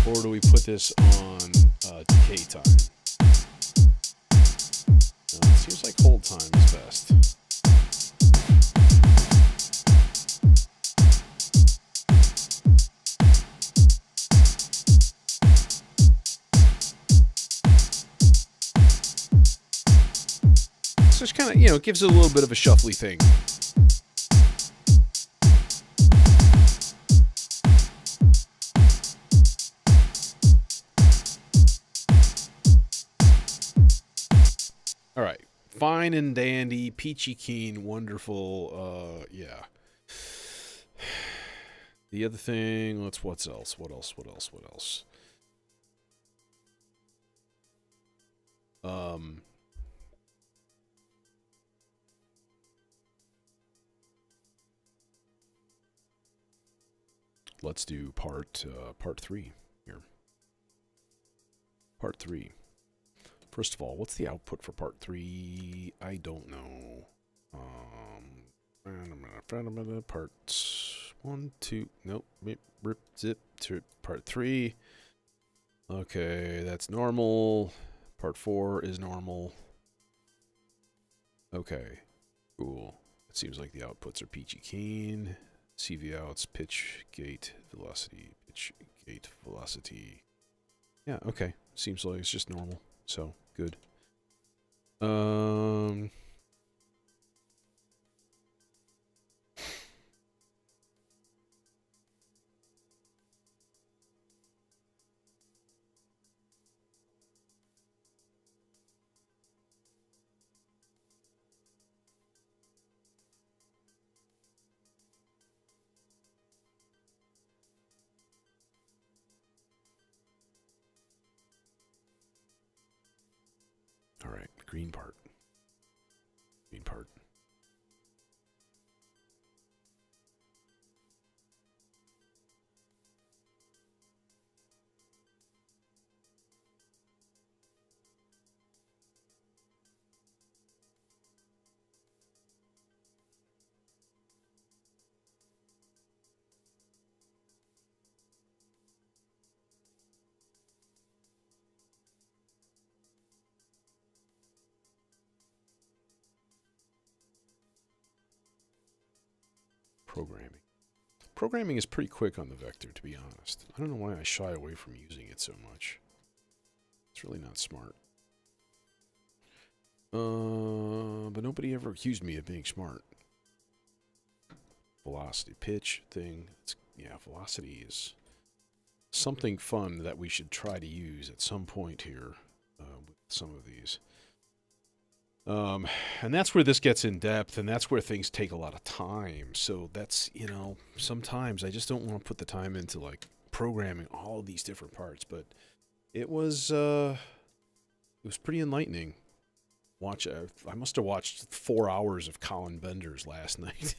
Or do we put this on decay time? It seems like hold time is best. So it's kind of, it gives it a little bit of a shuffly thing. All right, fine and dandy, peachy keen, wonderful. Yeah. The other thing, what else? Let's do part 3 here. Part 3. First of all, what's the output for part 3? I don't know. Parts 1, 2, nope, rip, zip, to part 3. Okay, that's normal. Part 4 is normal. Okay, cool. It seems like the outputs are peachy keen. CV outs, pitch, gate, velocity, pitch, gate, velocity. Yeah, okay. Seems like it's just normal. so good. All right, green part. Green part. Programming. Programming is pretty quick on the vector, to be honest. I don't know why I shy away from using it so much. It's really not smart. But nobody ever accused me of being smart. Velocity, pitch thing. Yeah, velocity is something fun that we should try to use at some point here with some of these. And that's where this gets in depth, and that's where things take a lot of time. So that's, you know, sometimes I just don't want to put the time into, like, programming all of these different parts. But it was pretty enlightening. I must have watched 4 hours of Colin Bender's last night.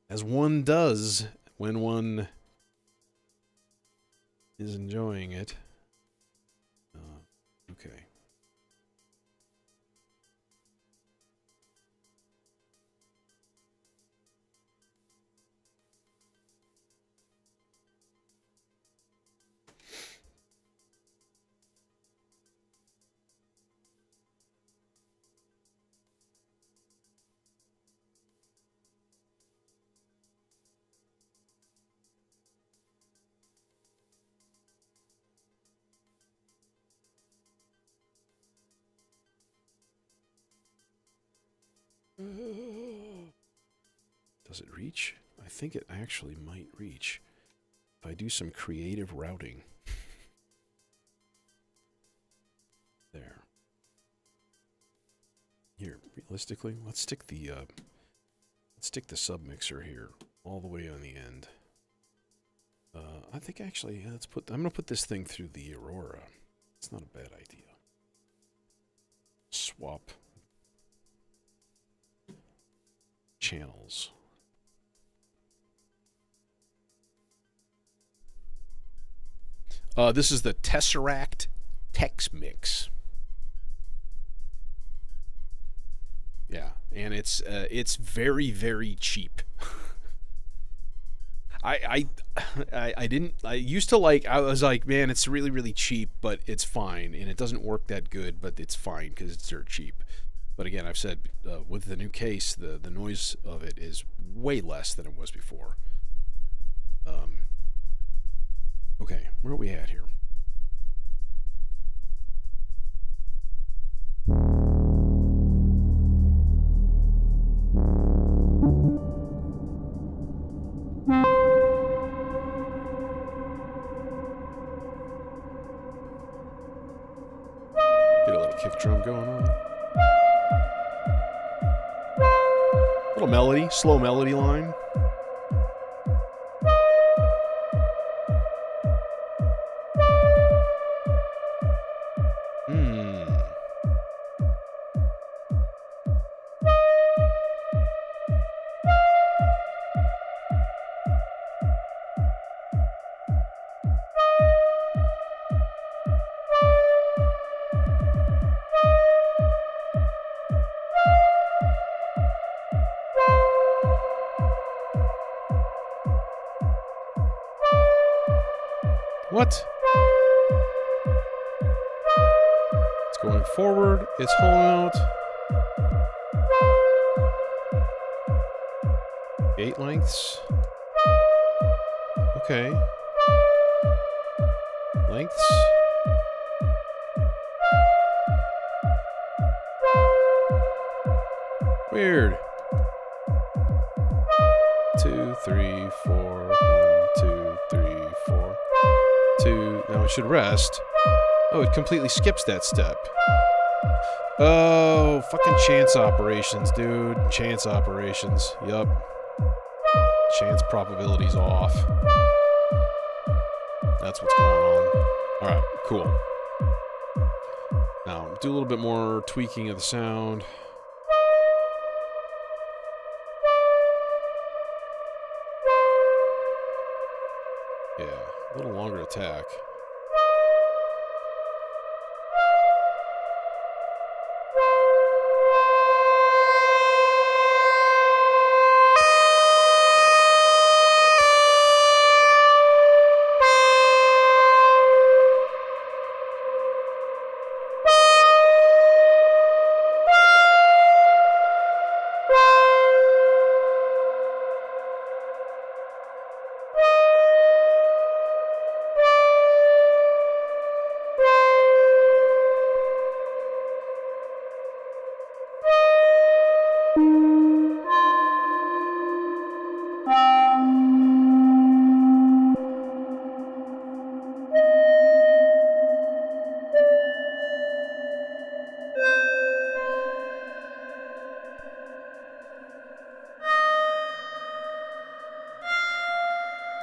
As one does when one is enjoying it. Okay. Does it reach? I think it actually might reach. If I do some creative routing. There. Here, realistically, let's stick the submixer here, all the way on the end. I think actually, I'm gonna put this thing through the Aurora. It's not a bad idea. Swap channels. This is the Tesseract Tex Mix. Yeah, and it's very, very cheap. I was like, man, it's really, really cheap, but it's fine, and it doesn't work that good, but it's fine because it's dirt cheap. But again, I've said with the new case, the noise of it is way less than it was before. Okay, where are we at here? Get a little kick drum going on. Little melody, slow melody line. What? It's going forward. It's holding out. 8 lengths. Okay. Lengths. Weird. 2, 3, 4. 1, 2, 3, 4. 2. Now it should rest. Oh, it completely skips that step. Oh, fucking chance operations, dude. Chance operations. Yup. Chance probability's off. That's what's going on. Alright, cool. Now, do a little bit more tweaking of the sound. Yeah, a little longer attack.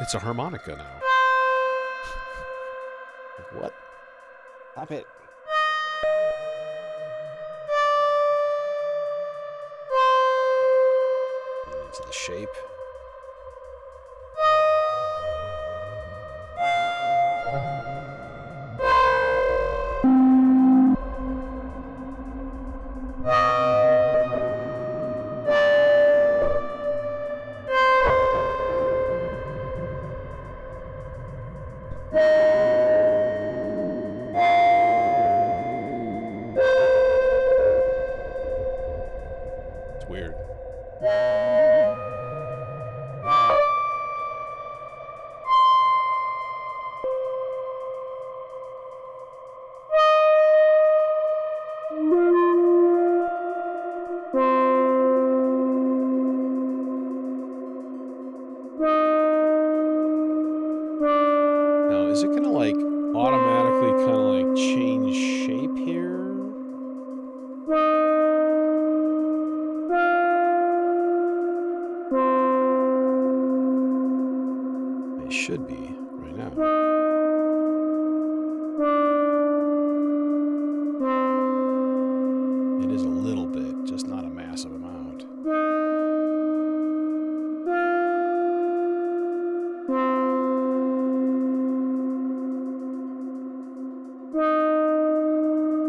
It's a harmonica now. What? Stop it. Into the shape. It's weird. Now, is it gonna like automatically kind of like change shape here? It should be right now. It is a little bit, just not a massive amount.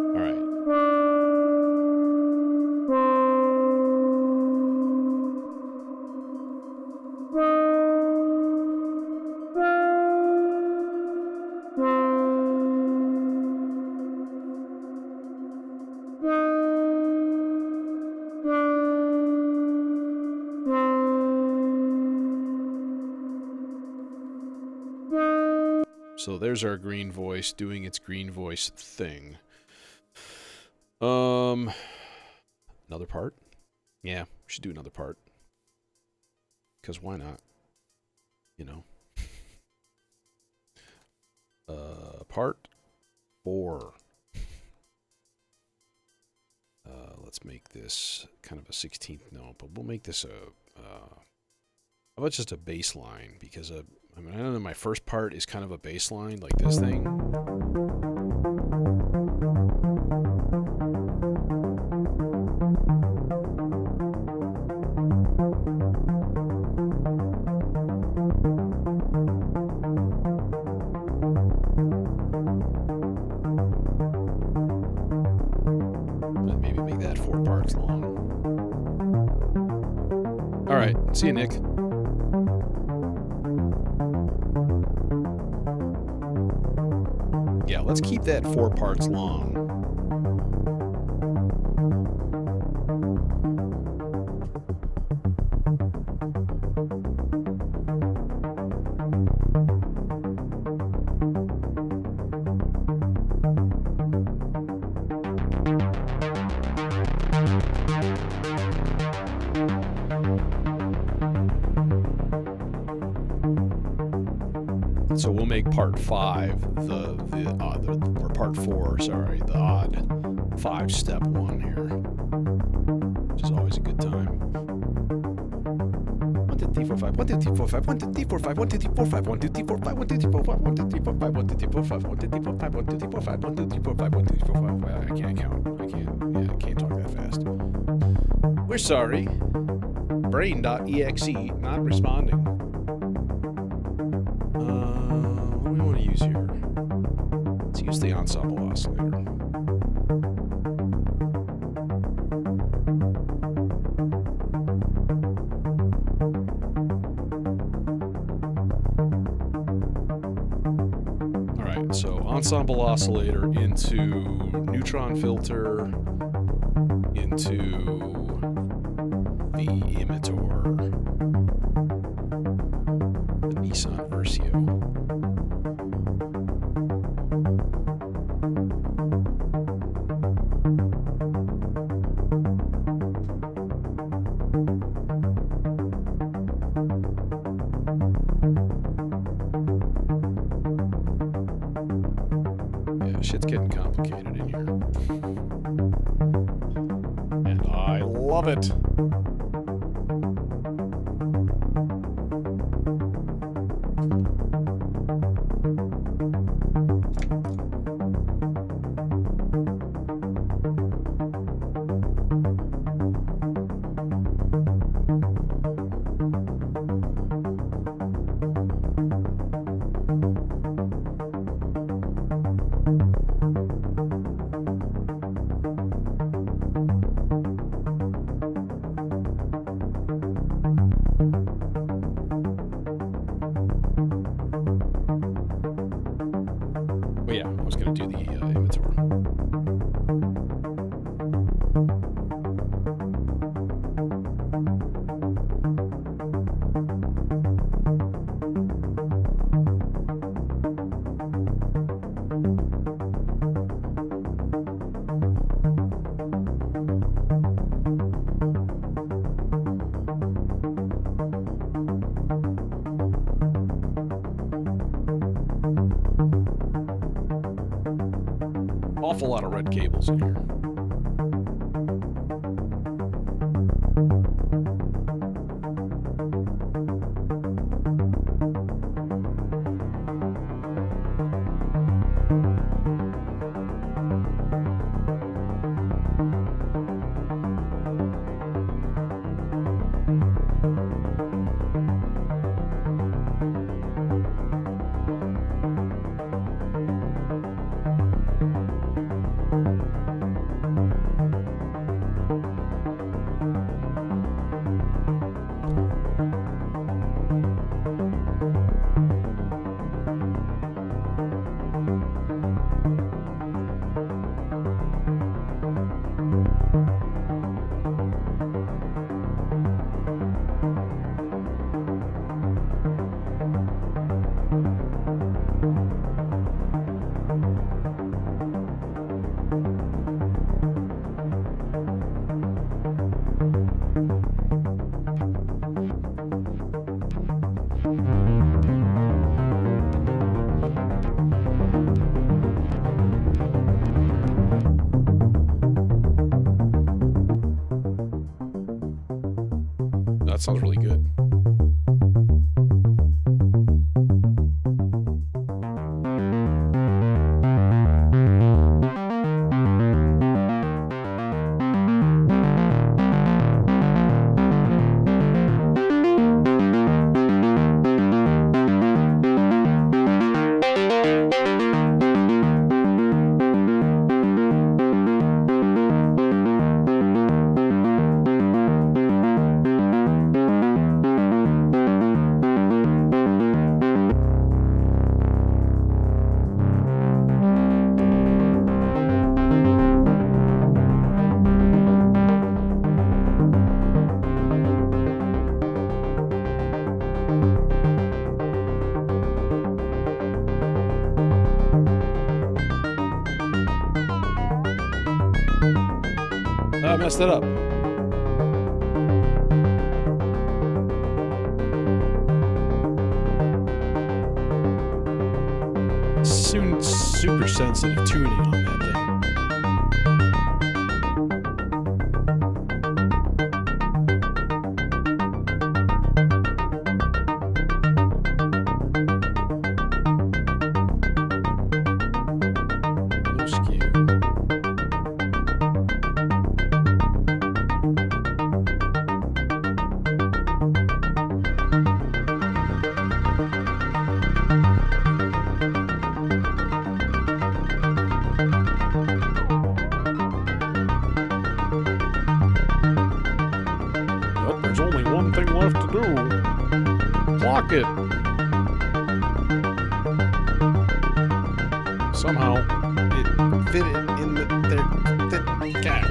All right. So there's our green voice doing its green voice thing. Another part? Yeah, we should do another part. Because why not? You know. Part 4. Let's make this kind of a 16th note, but we'll make this a, how about just a bass line? Because, I mean, I know my first part is kind of a bass line, like this thing. And maybe make that 4 parts long. All right, see you, Nick. Yeah, let's keep that 4 parts long. So we'll make part 5 or part 4, sorry, the odd 5-step one here, which is always a good time. 1, 2, 3, 4, 5. 1, 2, 3, 4, 5. 1, 2, 3, 4, 5. 1, 2, 3, 4, 5. 1, 2, 3, 4, 5. 1, 2, 3, 4, 5. 1, 2, 3, 4, 5. 1, 2, 3, 4, 5. 1, 2, 3, 4, 5. 1, 2, 3, 4, 5. 1, 2, 3, 4, 5. 1, 2, 3, 4, 5. Well, I can't count. I can't talk that fast. We're sorry. Brain.exe not responding. What do we want to use here? Let's use the ensemble oscillator. Alright, so ensemble oscillator into neutron filter, into the emitter, the Nissan Versio. Yeah, shit's getting complicated in here. And I love it. Well, yeah, I was going to do the emitter. Awful lot of red cables in here. That sounds really good. I messed it up. super sensitive tuning on that thing. No skew. Well, there's only one thing left to do. Clock it. Somehow, it fit it in the cat.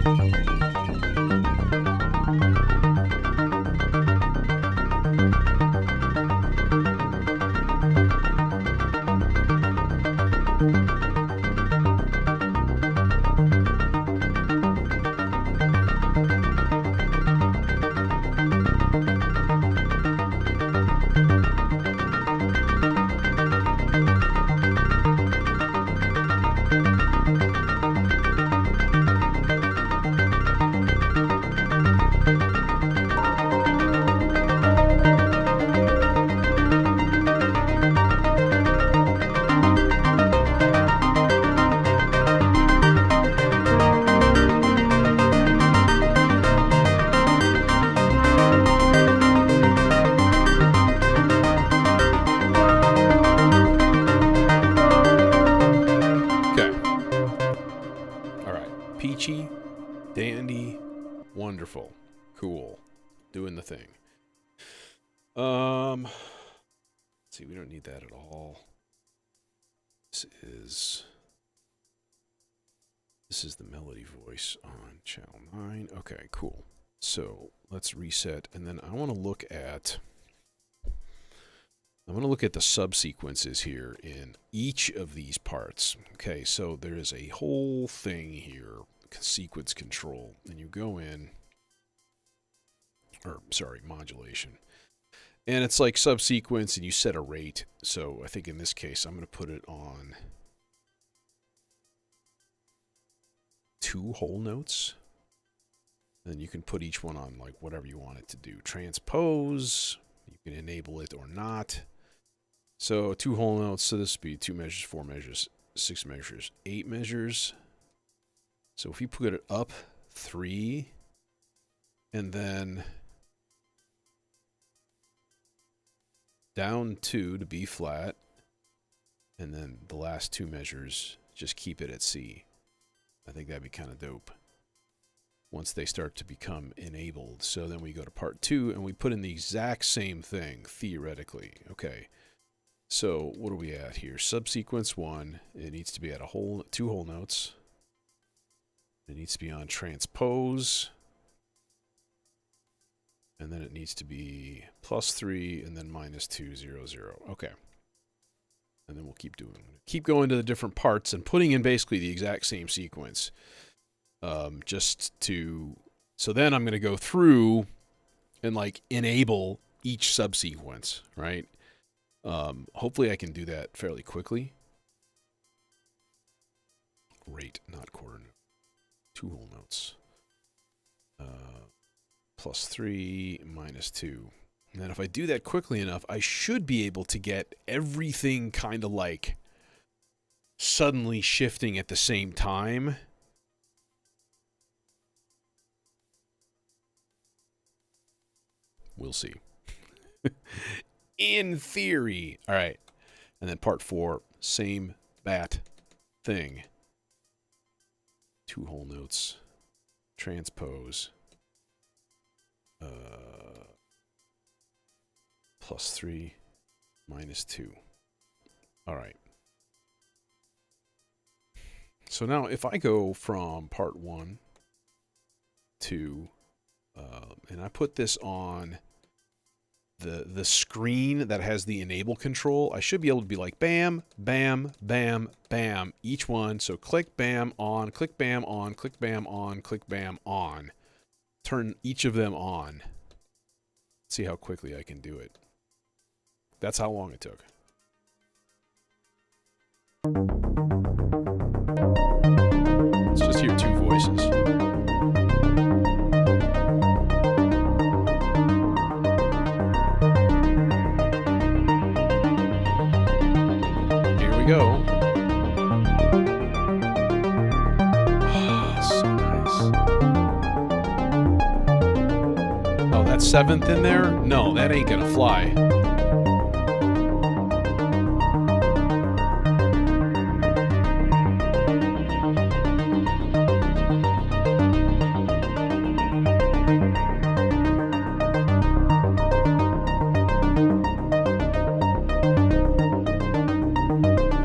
Peachy, dandy, wonderful, cool, doing the thing. Let's see, we don't need that at all. This is the melody voice on channel 9. Okay, cool. So let's reset, and then I want to look at the subsequences here in each of these parts. Okay, so there is a whole thing here, sequence control, and you go in, or sorry, modulation. And it's like subsequence, and you set a rate. So I think in this case, I'm going to put it on 2 whole notes. Then you can put each one on like whatever you want it to do. Transpose, you can enable it or not. So 2 whole notes, so this would be 2 measures, 4 measures, 6 measures, 8 measures. So if we put it up 3, and then down 2 to B flat, and then the last 2 measures, just keep it at C. I think that'd be kind of dope once they start to become enabled. So then we go to part 2, and we put in the exact same thing, theoretically. Okay. So what are we at here? Subsequence 1, it needs to be at 2 whole notes. It needs to be on transpose. And then it needs to be +3 and then -2, 0, 0. Okay. And then we'll keep doing it. Keep going to the different parts and putting in basically the exact same sequence. So then I'm going to go through and like enable each subsequence, right? Hopefully I can do that fairly quickly. Rate, not quarter note. 2 whole notes. +3, -2. And then if I do that quickly enough, I should be able to get everything kind of like suddenly shifting at the same time. We'll see. In theory. All right. And then part 4, same bat thing. 2 whole notes. Transpose. +3, -2. All right. So now if I go from part 1 to, and I put this on the screen that has the enable control, I should be able to be like bam, bam, bam, bam, each one. So click, bam, on, click, bam, on, click, bam, on, click, bam, on. Turn each of them on. See how quickly I can do it. That's how long it took. 7th in there? No, that ain't gonna fly.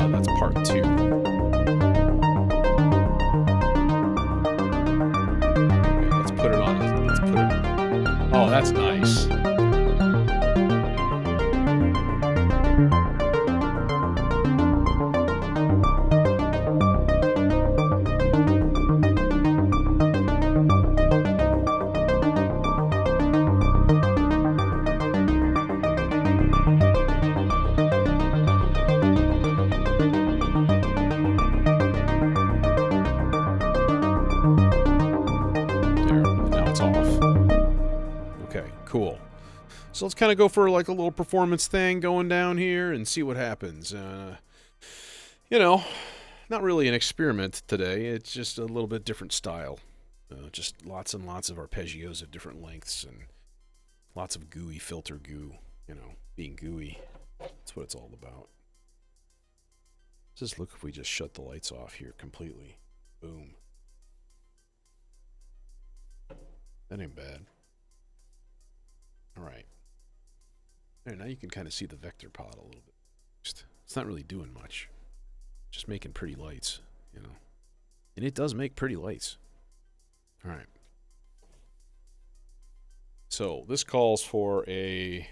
Oh, that's part 2. Okay, let's put it on. Let's put it. Oh, that's nice. Cool. So let's kind of go for like a little performance thing going down here and see what happens. You know, not really an experiment today. It's just a little bit different style. Just lots and lots of arpeggios of different lengths and lots of gooey filter goo. You know, being gooey. That's what it's all about. Just look if we just shut the lights off here completely. Boom. That ain't bad. All right. There, now you can kind of see the vector pod a little bit. It's not really doing much. Just making pretty lights, you know. And it does make pretty lights. All right. So this calls for a...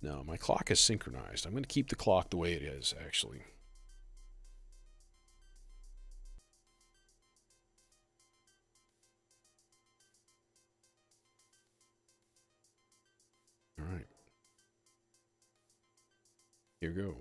No, my clock is synchronized. I'm going to keep the clock the way it is, actually. All right. Here we go.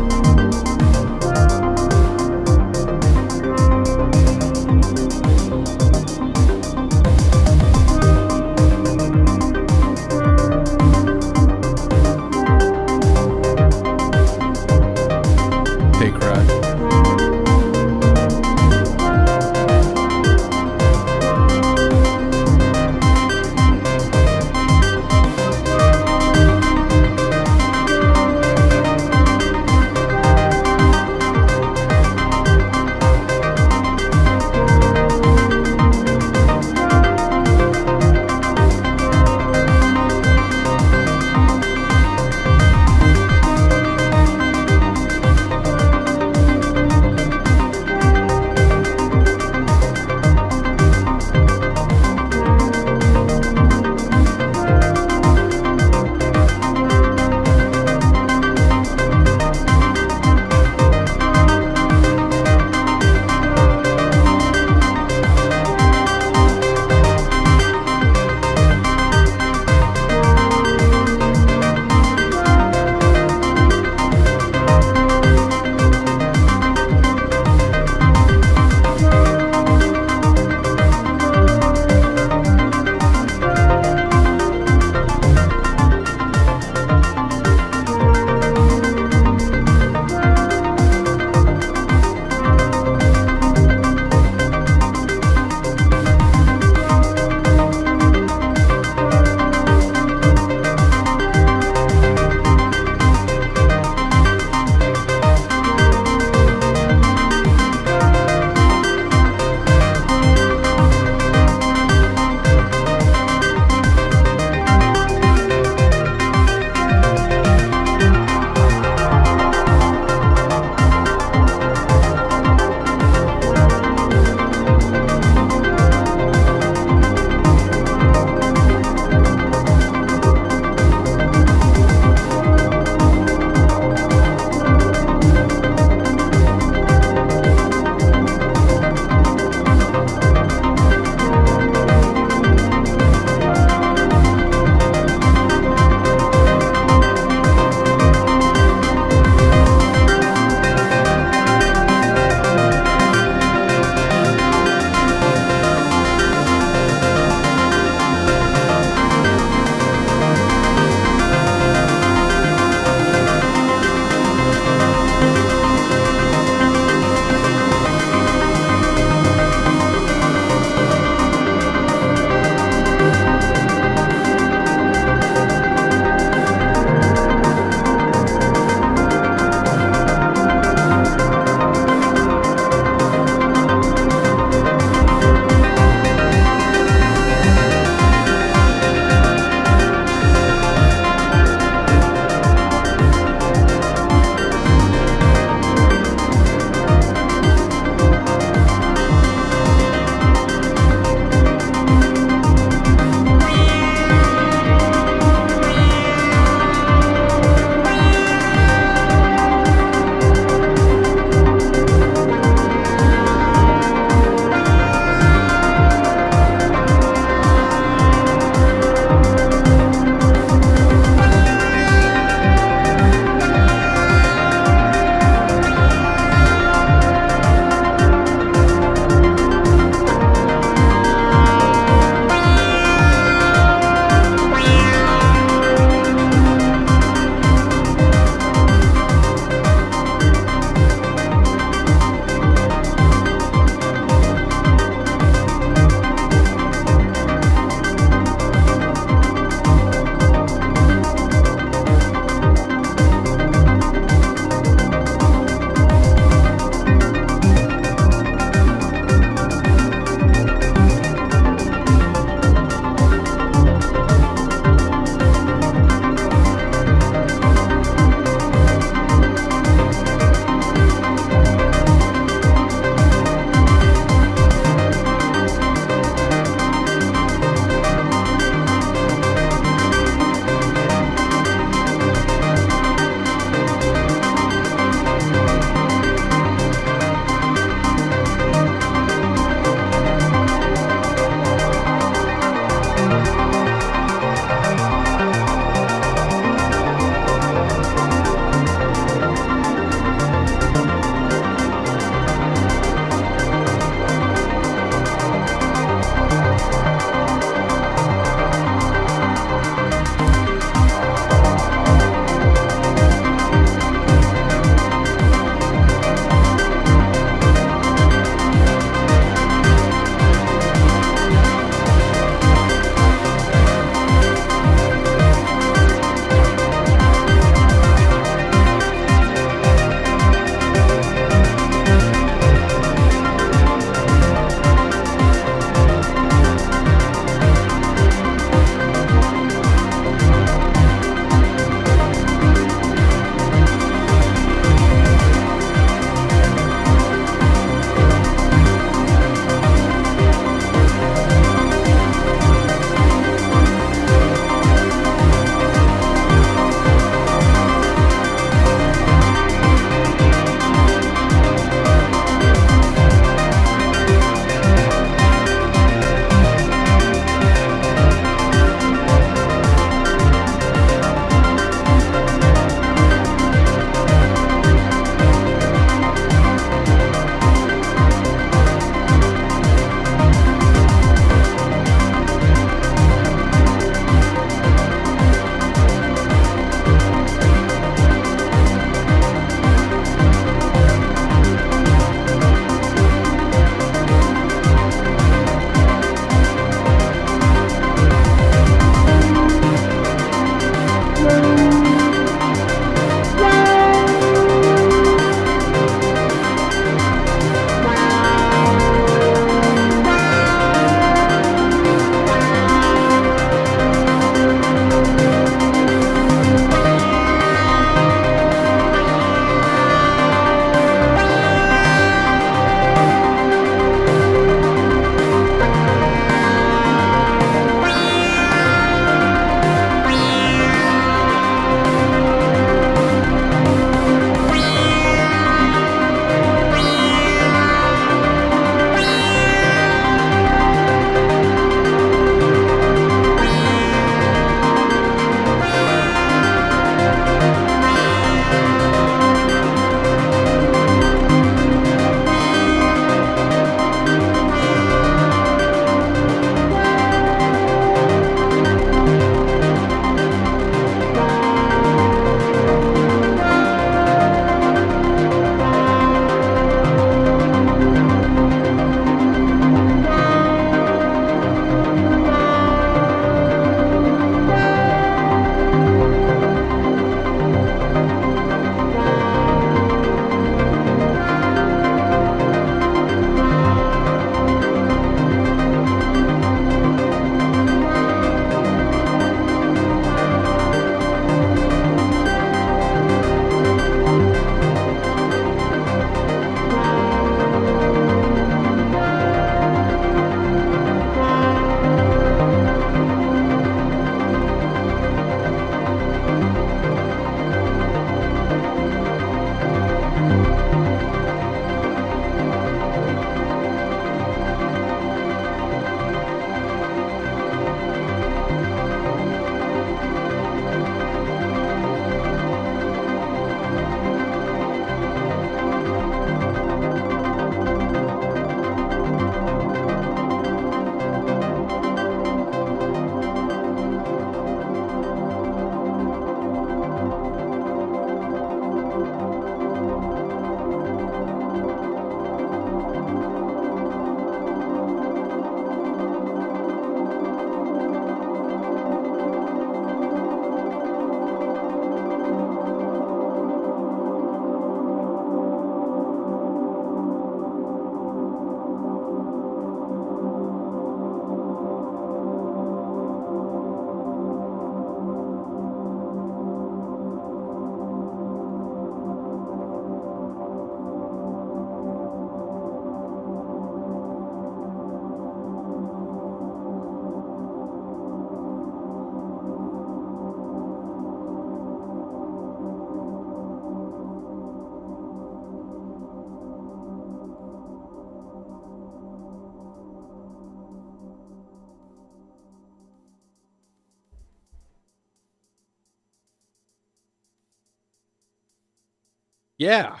Yeah.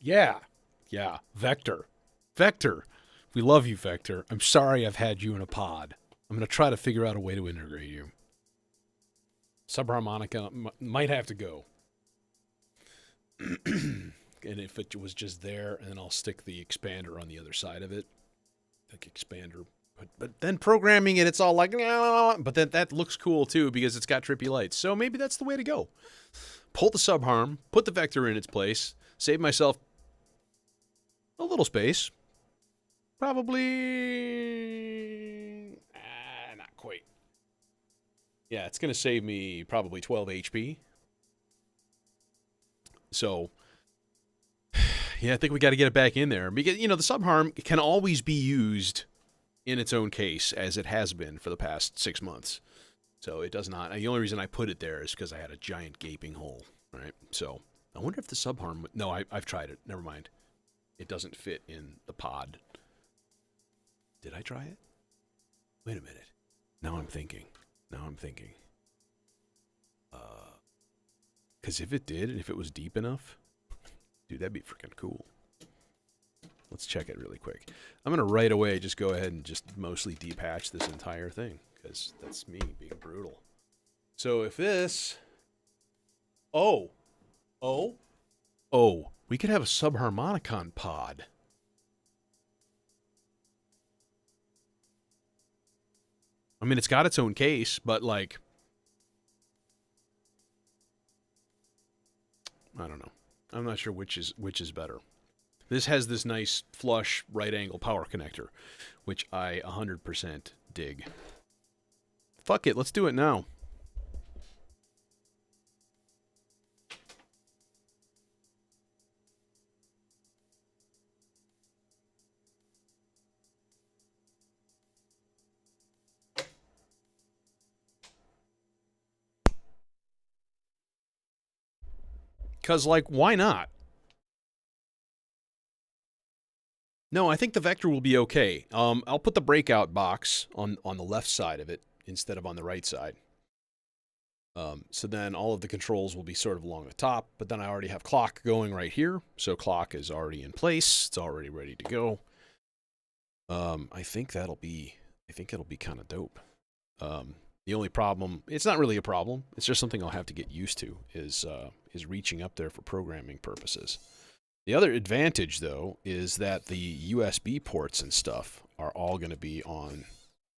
Yeah. Yeah. Vector. Vector. We love you, Vector. I'm sorry I've had you in a pod. I'm going to try to figure out a way to integrate you. Subharmonica might have to go. And if it was just there, and then I'll stick the expander on the other side of it. Like expander. But then programming it, it's all like, but then that looks cool too because it's got trippy lights. So maybe that's the way to go. Pull the subharm, put the vector in its place, save myself a little space. Probably not quite. Yeah, it's going to save me probably 12 HP. So, yeah, I think we got to get it back in there because the subharm can always be used in its own case as it has been for the past 6 months. So it does not. The only reason I put it there is because I had a giant gaping hole, right? So I wonder if the subharm. No, I've tried it. Never mind. It doesn't fit in the pod. Did I try it? Wait a minute. Now I'm thinking. Because if it did, and if it was deep enough, dude, that'd be freaking cool. Let's check it really quick. I'm going to right away just go ahead and just mostly depatch this entire thing, because that's me being brutal. So if this... Oh, we could have a subharmonicon pod. I mean, it's got its own case, but like... I don't know. I'm not sure which is better. This has this nice flush right angle power connector, which I 100% dig. Fuck it, let's do it now. Because, like, why not? No, I think the vector will be okay. I'll put the breakout box on the left side of it instead of on the right side. So then all of the controls will be sort of along the top, but then I already have clock going right here. So clock is already in place. It's already ready to go. I think it'll be kind of dope. The only problem, it's not really a problem. It's just something I'll have to get used to is reaching up there for programming purposes. The other advantage, though, is that the USB ports and stuff are all going to be on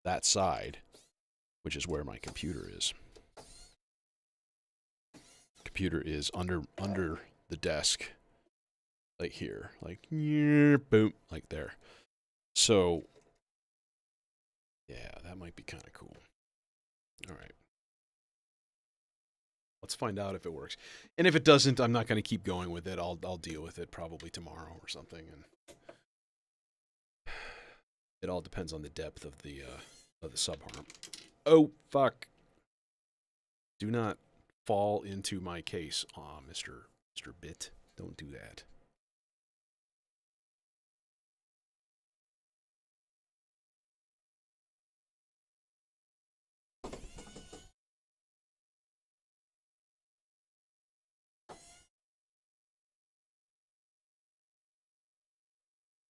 that side, which is where my computer is. Computer is under the desk, like here, like boom, like there. So, yeah, that might be kind of cool. All right. Let's find out if it works. And if it doesn't, I'm not going to keep going with it. I'll deal with it probably tomorrow or something. And it all depends on the depth of the subharm. Oh fuck! Do not fall into my case, Mr. Bit. Don't do that.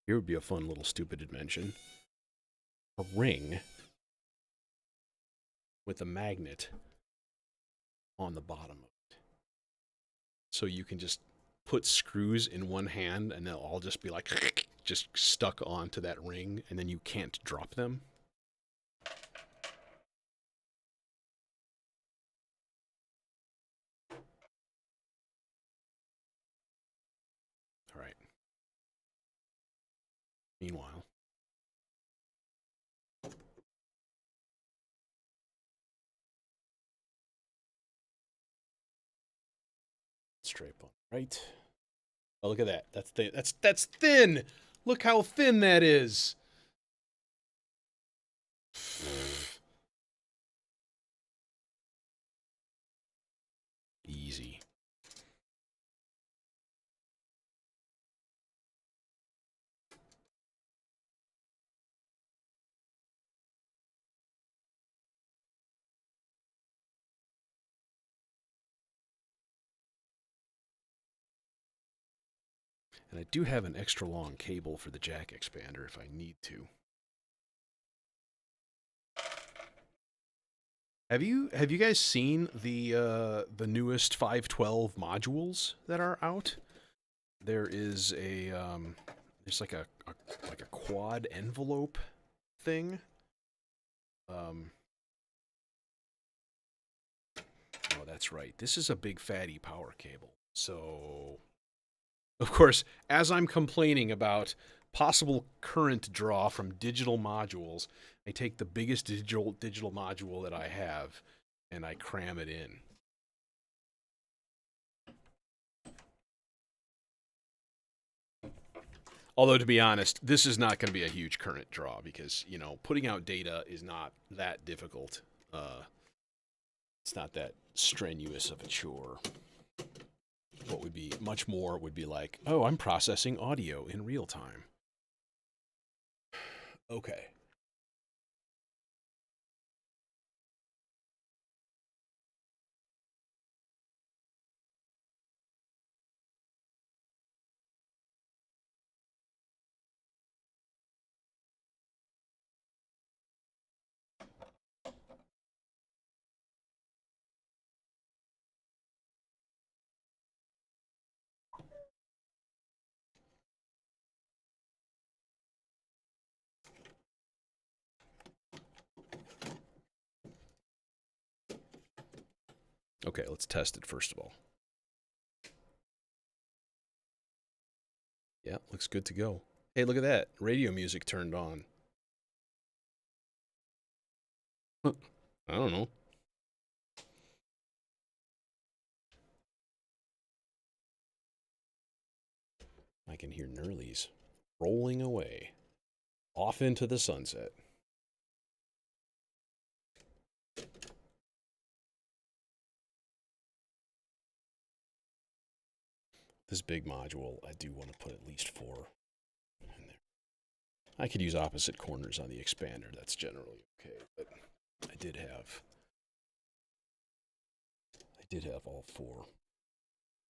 Here would be a fun little stupid invention. A ring with a magnet on the bottom of it. So you can just put screws in one hand and they'll all just be like just stuck onto that ring and then you can't drop them. All right. Meanwhile, straight on right. Oh, look at that. That's thin. That's thin. Look how thin that is. Easy. And I do have an extra long cable for the jack expander if I need to. Have you guys seen the newest 512 modules that are out? There is a there's like a quad envelope thing. Oh, that's right. This is a big fatty power cable. So, of course, as I'm complaining about possible current draw from digital modules, I take the biggest digital module that I have and I cram it in. Although, to be honest, this is not going to be a huge current draw because, you know, putting out data is not that difficult. It's not that strenuous of a chore. What would be much more would be like, oh, I'm processing audio in real time. Okay. Okay, let's test it first of all. Yeah, looks good to go. Hey, look at that. Radio music turned on. I don't know. I can hear Nurlies rolling away off into the sunset. This big module, I do want to put at least 4 in there. I could use opposite corners on the expander. That's generally okay, but I did have all 4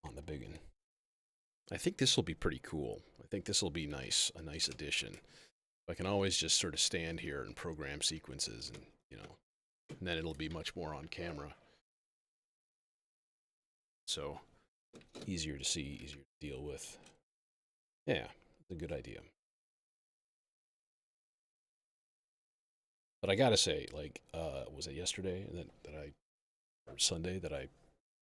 on the big one. I think this will be pretty cool. I think this will be nice, a nice addition. I can always just sort of stand here and program sequences, and you know, and then it'll be much more on camera. So easier to see, easier to deal with. Yeah, it's a good idea. But I gotta say, like, was it yesterday or Sunday that I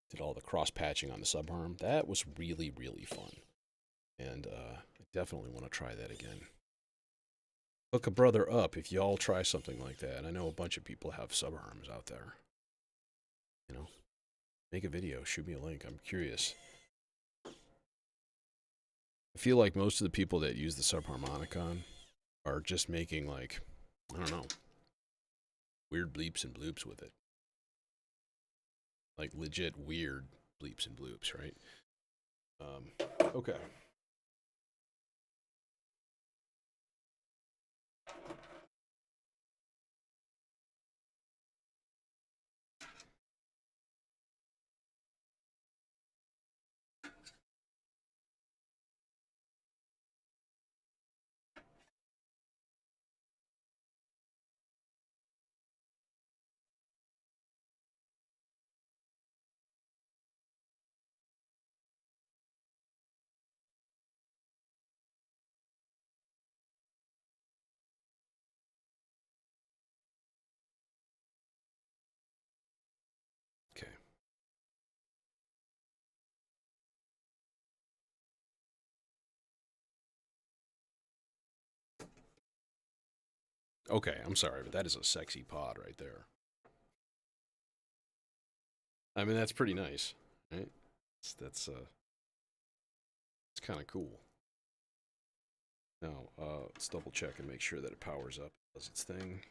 did all the cross patching on the subharm? That was really, really fun, and I definitely want to try that again. Hook a brother up if y'all try something like that. I know a bunch of people have subharms out there. You know, make a video, shoot me a link. I'm curious. I feel like most of the people that use the subharmonicon are just making, like, I don't know, weird bleeps and bloops with it. Like legit weird bleeps and bloops, right? Okay. Okay. Okay, I'm sorry, but that is a sexy pod right there. I mean, that's pretty nice, right? That's it's kind of cool. Now, let's double check and make sure that it powers up, does its thing.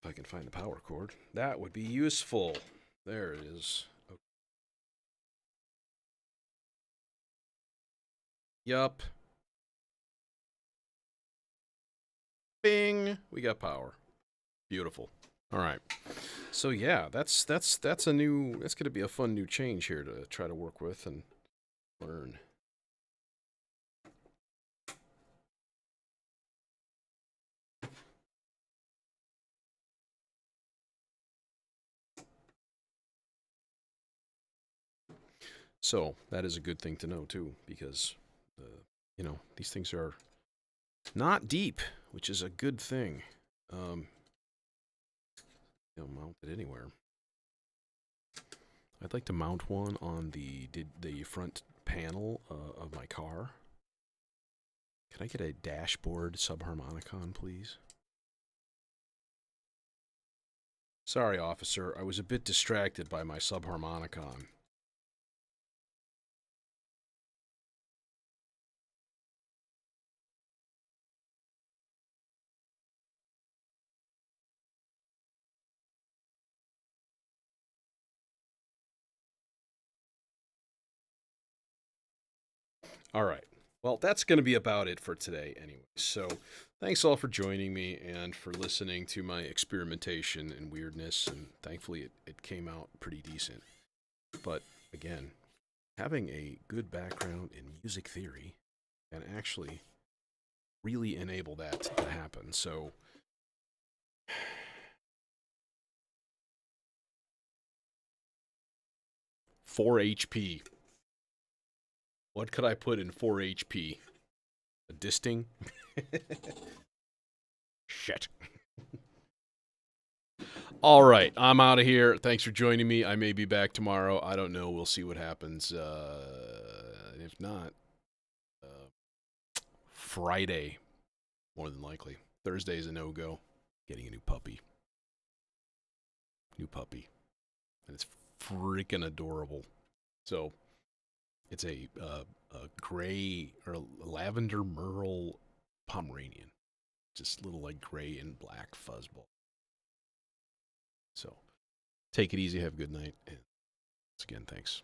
If I can find the power cord, that would be useful. There it is. Okay. Yup. Bing! We got power. Beautiful. All right. So yeah, that's a new. That's going to be a fun new change here to try to work with and learn. So that is a good thing to know too, because these things are not deep, which is a good thing. Um, mount it anywhere. I'd like to mount one on the front panel of my car. Can I get a dashboard subharmonicon, please? Sorry, officer. I was a bit distracted by my subharmonicon. All right. Well, that's going to be about it for today, anyway. So, thanks all for joining me and for listening to my experimentation and weirdness. And thankfully, it came out pretty decent. But again, having a good background in music theory can actually really enable that to happen. So, 4 HP. What could I put in 4 HP? A disting? Shit. All right, I'm out of here. Thanks for joining me. I may be back tomorrow. I don't know. We'll see what happens. If not, Friday, more than likely. Thursday is a no-go. Getting a new puppy. New puppy. And it's freaking adorable. So, it's a gray or lavender merle Pomeranian. Just little like gray and black fuzzball. So, take it easy. Have a good night. And once again, thanks.